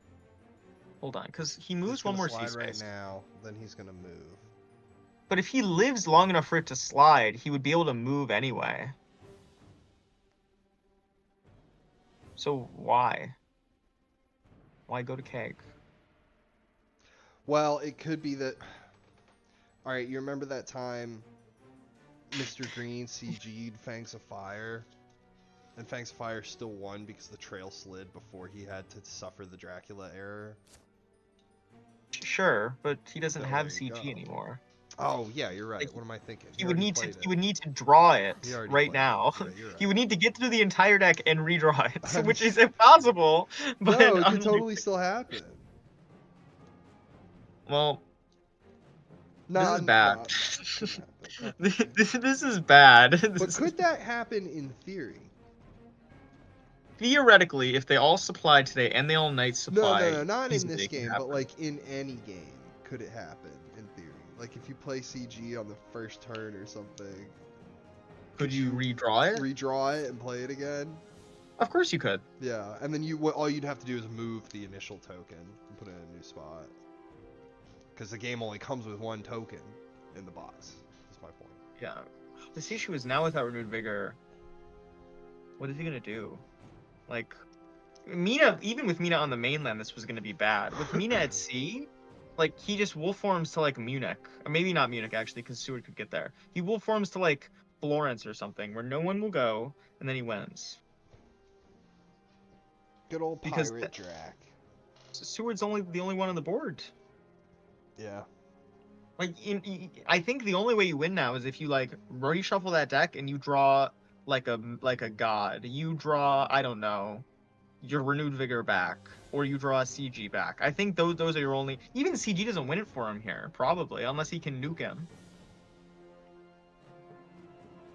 Hold on, because he moves one more sea space. Right now, then he's gonna move. But if he lives long enough for it to slide, he would be able to move anyway. So why? Why go to Keg? Well, it could be that... Alright, you remember that time Mr. Green CG'd Fangs of Fire? And Fangs of Fire still won because the trail slid before he had to suffer the Dracula error? Sure, but he doesn't So have there you CG go. anymore. Oh, yeah, you're right. What am I thinking? He would need to draw it right now. Yeah, you're right. He would need to get through the entire deck and redraw it, which is impossible. But no, it could totally still happen. Well, this is bad. This is bad. But could that happen in theory? Theoretically, if they all supply today and they all night supply. No, not in this game, but like in any game. could it happen in theory? Like if you play CG on the first turn or something, Could you redraw it? redraw it and play it again? Of course you could. Yeah, and then all you'd have to do is move the initial token and put it in a new spot. Because the game only comes with one token in the box. That's my point. Yeah. This issue is now without renewed vigor. What is he gonna do? Like, Mina, even with Mina on the mainland, this was gonna be bad. With Mina at sea, like he just wolf forms to like Munich, or maybe not Munich actually, because Seward could get there. He wolf forms to like Florence or something, where no one will go, and then he wins. Good old Because pirate Drac. Seward's the only one on the board. Yeah. Like, I think the only way you win now is if you like reshuffle that deck and you draw like a god. You draw, I don't know, your renewed vigor back, or you draw a CG back. I think those are your only. Even CG doesn't win it for him here, probably, unless he can nuke him.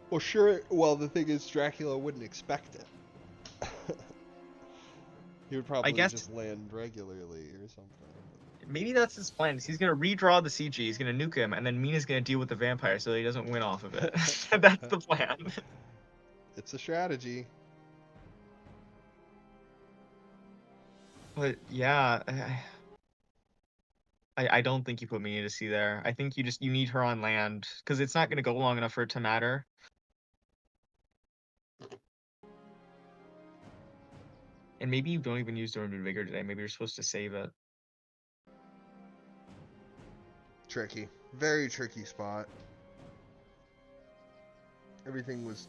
Well, sure. Well, the thing is, Dracula wouldn't expect it. He would probably just land regularly or something. Maybe that's his plan. He's gonna redraw the CG. He's gonna nuke him, and then Mina's gonna deal with the vampire so that he doesn't win off of it. That's the plan. It's a strategy. But yeah, I don't think you put Mina to sea there. I think you need her on land because it's not gonna go long enough for it to matter. And maybe you don't even use the renewed vigor today. Maybe you're supposed to save it. Tricky. Very tricky spot. Everything was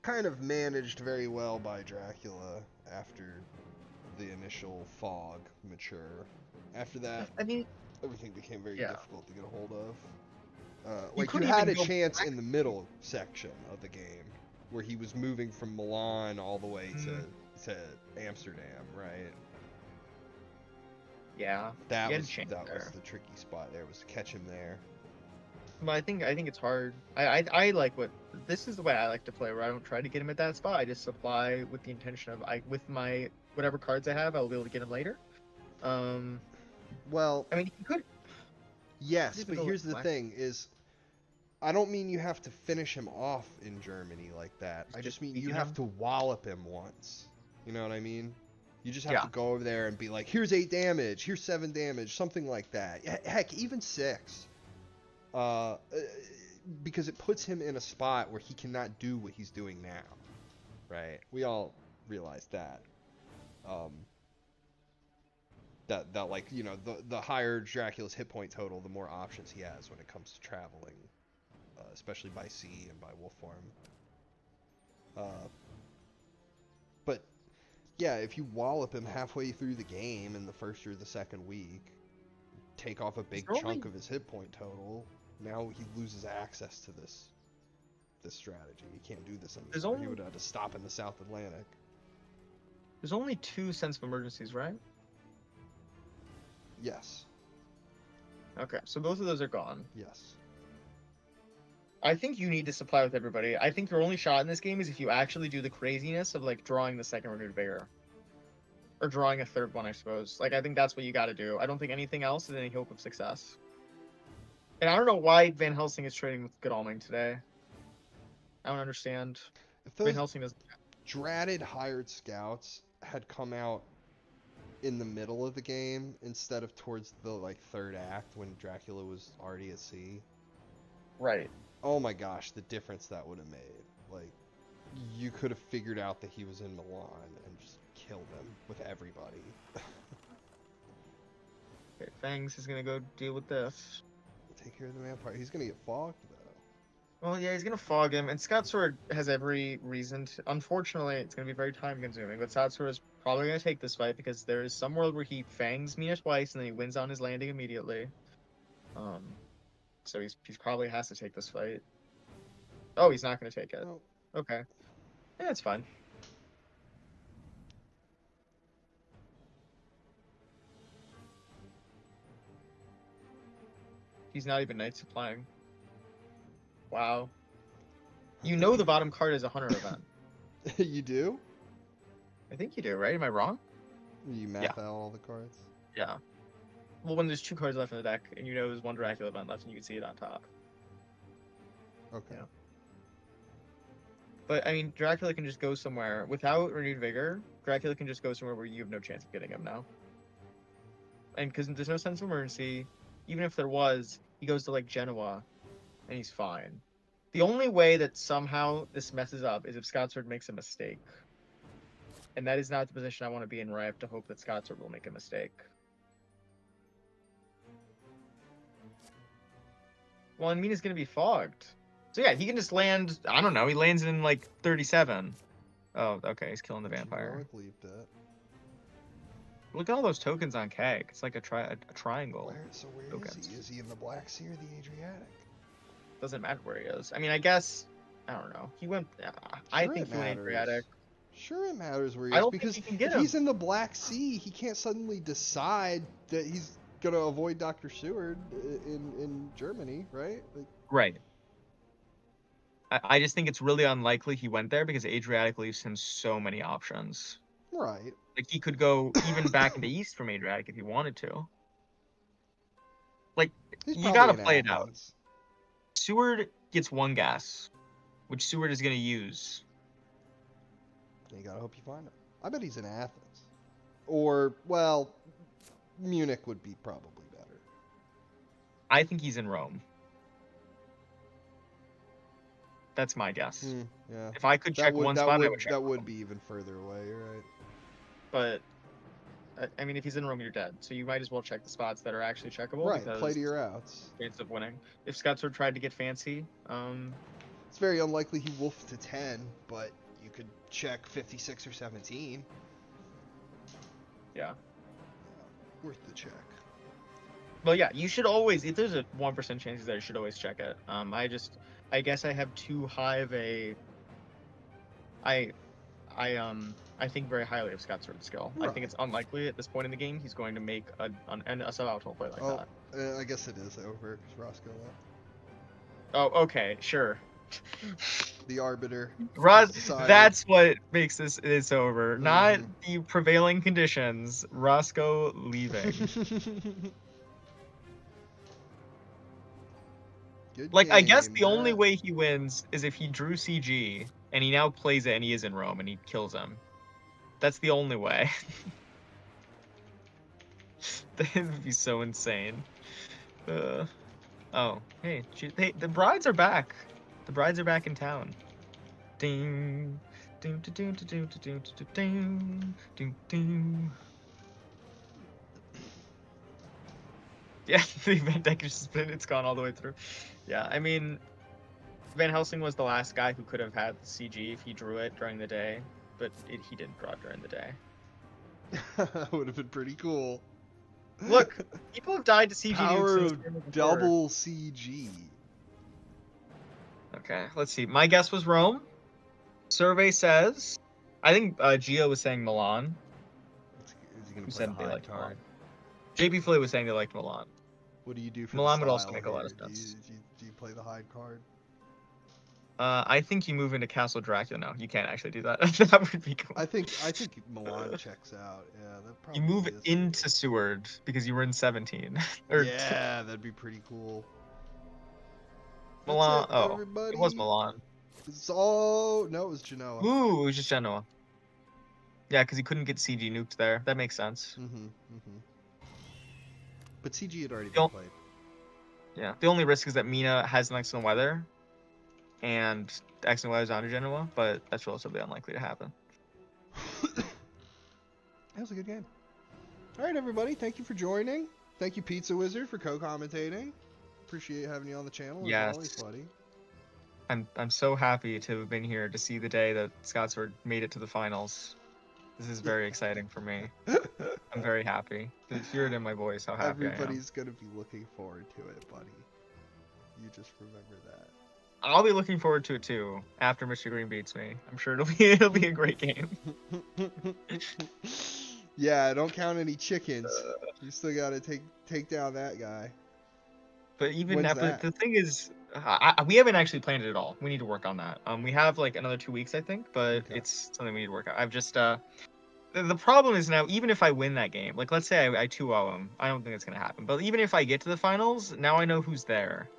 kind of managed very well by Dracula after the initial fog mature. After that, I mean, everything became very difficult to get a hold of. You Like you couldn't had a even go chance back. in the middle section of the game where he was moving from Milan all the way to Amsterdam, right? Yeah. That You had was a chance that was there. the tricky spot there, was to catch him there. But I think it's hard. I like this is the way I like to play, where I don't try to get him at that spot. I just supply with the intention of with my whatever cards I have, I'll be able to get him later. Well, I mean, you could. yes, You could but go here's with the black. thing: is I don't mean you have to finish him off in Germany like that. I just mean you weaken have him? to wallop him once. You know what I mean? You just have Yeah. to go over there and be like, here's 8 damage, here's 7 damage, something like that. Heck, even 6. Because it puts him in a spot where he cannot do what he's doing now. Right? We all realize that. That like, you know, the higher Dracula's hit point total, the more options he has when it comes to traveling. Especially by sea and by wolf form. But yeah, if you wallop him halfway through the game in the first or the second week, take off a big chunk of his hit point total, now he loses access to this strategy. He can't do this anymore. He would have to stop in the South Atlantic. There's only 2 sense of emergencies, right? Yes. Okay, so both of those are gone. Yes. I think you need to supply with everybody. I think your only shot in this game is if you actually do the craziness of like drawing the second renewed vigor. Or drawing a third one, I suppose. Like, I think that's what you gotta do. I don't think anything else is any hope of success. And I don't know why Van Helsing is trading with Godalming today. I don't understand. If Van those Helsing doesn't. dratted hired scouts had come out in the middle of the game instead of towards the like third act when Dracula was already at sea. Right. Oh my gosh, the difference that would have made. Like, you could have figured out that he was in Milan and just killed him with everybody. Okay, Fangs is gonna go deal with this. Take care of the vampire. He's gonna get fogged though. Well, yeah, he's gonna fog him, and Scotsword has every reason to. Unfortunately, it's gonna be very time consuming, but Scotsword is probably gonna take this fight because there is some world where he fangs Mina twice and then he wins on his landing immediately. So he's probably has to take this fight. Oh, he's not gonna take it. No. Okay. Yeah, it's fine. He's not even night supplying. Wow. You know the bottom card is a hunter event. You do? I think you do, right? Am I wrong? You math out all the cards? Yeah. when there's 2 cards left in the deck, and you know there's 1 Dracula event left, and you can see it on top. Okay. Yeah. But I mean, Dracula can just go somewhere without renewed vigor. Dracula can just go somewhere where you have no chance of getting him now. And because there's no sense of emergency, even if there was, he goes to like Genoa, and he's fine. The only way that somehow this messes up is if Scotsword makes a mistake. And that is not the position I want to be in, where I have to hope that Scotsword will make a mistake. Well, and Mina's going to be fogged. So yeah, he can just land, I don't know, he lands in like 37. Oh, okay, he's killing the vampire. Heroic leaped it. Look at all those tokens on Keg. It's like a triangle. Where is he? Is he in the Black Sea or the Adriatic? Doesn't matter where he is. I mean, I guess, I don't know. He went, I Sure think it he went matters. Adriatic. Sure it matters where he I is, don't think because you can get if him. he's in the Black Sea, he can't suddenly decide that he's gonna avoid Dr. Seward in Germany, right? Like, Right. I just think it's really unlikely he went there because Adriatic leaves him so many options. right. Like, he could go even back into East from Adriatic if he wanted to. Like, He's you probably gotta in play it out. Athens. Seward gets 1 gas, which Seward is gonna use. You gotta hope you find him. I bet he's in Athens. Or, well, Munich would be probably better. I think he's in Rome. That's my guess. Yeah. If I could check one spot, I would check that Rome. would be even further away, you're right. But I mean, if he's in Rome, you're dead. So you might as well check the spots that are actually checkable. Right, because play to your outs. chance of winning. If Scotsword tried to get fancy, It's very unlikely he wolfed to 10, but you could check 56 or 17. yeah. Worth the check. Well, yeah, you should always. If there's a 1% chance there, you should always check it. I guess I have too high of a. I think very highly of Scotsword's skill. I Right. think it's unlikely at this point in the game he's going to make a suboptimal play like that. I guess it is over, because Roscoe left. Oh, okay, sure. The Arbiter. Ross, decided. that's what makes this over. Not Mhm. the prevailing conditions. Roscoe leaving. Good Like, I guess game, the only Matt. way he wins is if he drew CG and he now plays it and he is in Rome and he kills him. That's the only way. That would be so insane. Oh, hey, the brides are back. The brides are back in town. Ding, ding, ding, ding, ding, ding, ding, ding, ding. Yeah, the event deck is just been, it's gone all the way through. Yeah, I mean, Van Helsing was the last guy who could have had the CG if he drew it during the day, but he didn't draw it during the day. That would have been pretty cool. Look, people have died to CG Power nukes of since before. double CG. Okay, let's see. My guess was Rome. Survey says, I think Gio was saying Milan. Is he gonna Who play said the they high liked Milan? card? JP Flay was saying they liked Milan. What do you do for Milan the would also style make a lot of here? sense. Do you play the hide card? I think you move into Castle Dracula. No, you can't actually do that. That would be cool. I think Milan checks out. Yeah, that probably You move is into Seward because you were in 17. Or yeah, that'd be pretty cool. Milan. That's it, Oh, everybody. it was Milan. It's all no, it was Genoa. Ooh, it was just Genoa. Yeah, because he couldn't get CG nuked there. That makes sense. But CG had already been Don't- played. Yeah. The only risk is that Mina has an excellent weather, and the excellent weather is onto Genoa, but that's relatively unlikely to happen. That was a good game. All right, everybody. Thank you for joining. Thank you, Pizza Wizard, for co-commentating. Appreciate having you on the channel. As Yes. always, buddy. I'm so happy to have been here to see the day that Scotsword made it to the finals. This is very exciting for me. I'm very happy. To hear it in my voice how happy I am. Everybody's gonna be looking forward to it, buddy. You just remember that. I'll be looking forward to it too after Mr. Green beats me. I'm sure it'll be a great game. Yeah, don't count any chickens. You still gotta take down that guy. But even When's that, that? but the thing is, we haven't actually planned it at all. We need to work on that. We have like another 2 weeks, I think, but Okay. it's something we need to work out. The problem is now, even if I win that game, like let's say I 2-0 him, I don't think it's gonna happen. But even if I get to the finals, now I know who's there,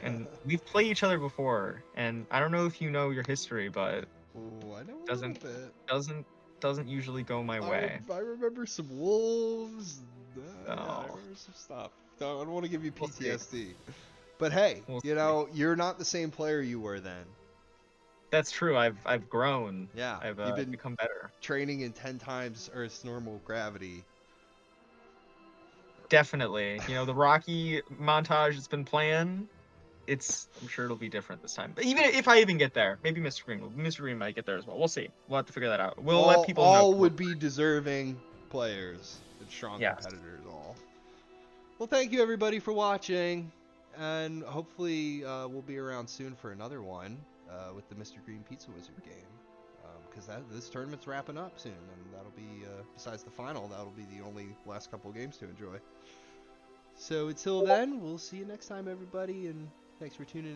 and we've played each other before. And I don't know if you know your history, but Ooh, I know a little doesn't bit. doesn't doesn't usually go my way. I remember some wolves. Yeah, I Oh, remember some stuff. I don't want to give you we'll see. PTSD. But hey, We'll you see. know, you're not the same player you were then. That's true. I've grown. Yeah, I've you've been become better. training in 10 times Earth's normal gravity. Definitely. You know, the Rocky montage has been planned. I'm sure it'll be different this time. But even if I even get there, maybe Mr. Green might get there as well. We'll see. We'll have to figure that out. We'll let people know. All would be deserving players and strong Yes. competitors. All. Well, thank you everybody for watching, and hopefully we'll be around soon for another one with the Mr. Green Pizza Wizard game, because this tournament's wrapping up soon, and that'll be besides the final, that'll be the only last couple of games to enjoy. So until then, we'll see you next time, everybody, and thanks for tuning in.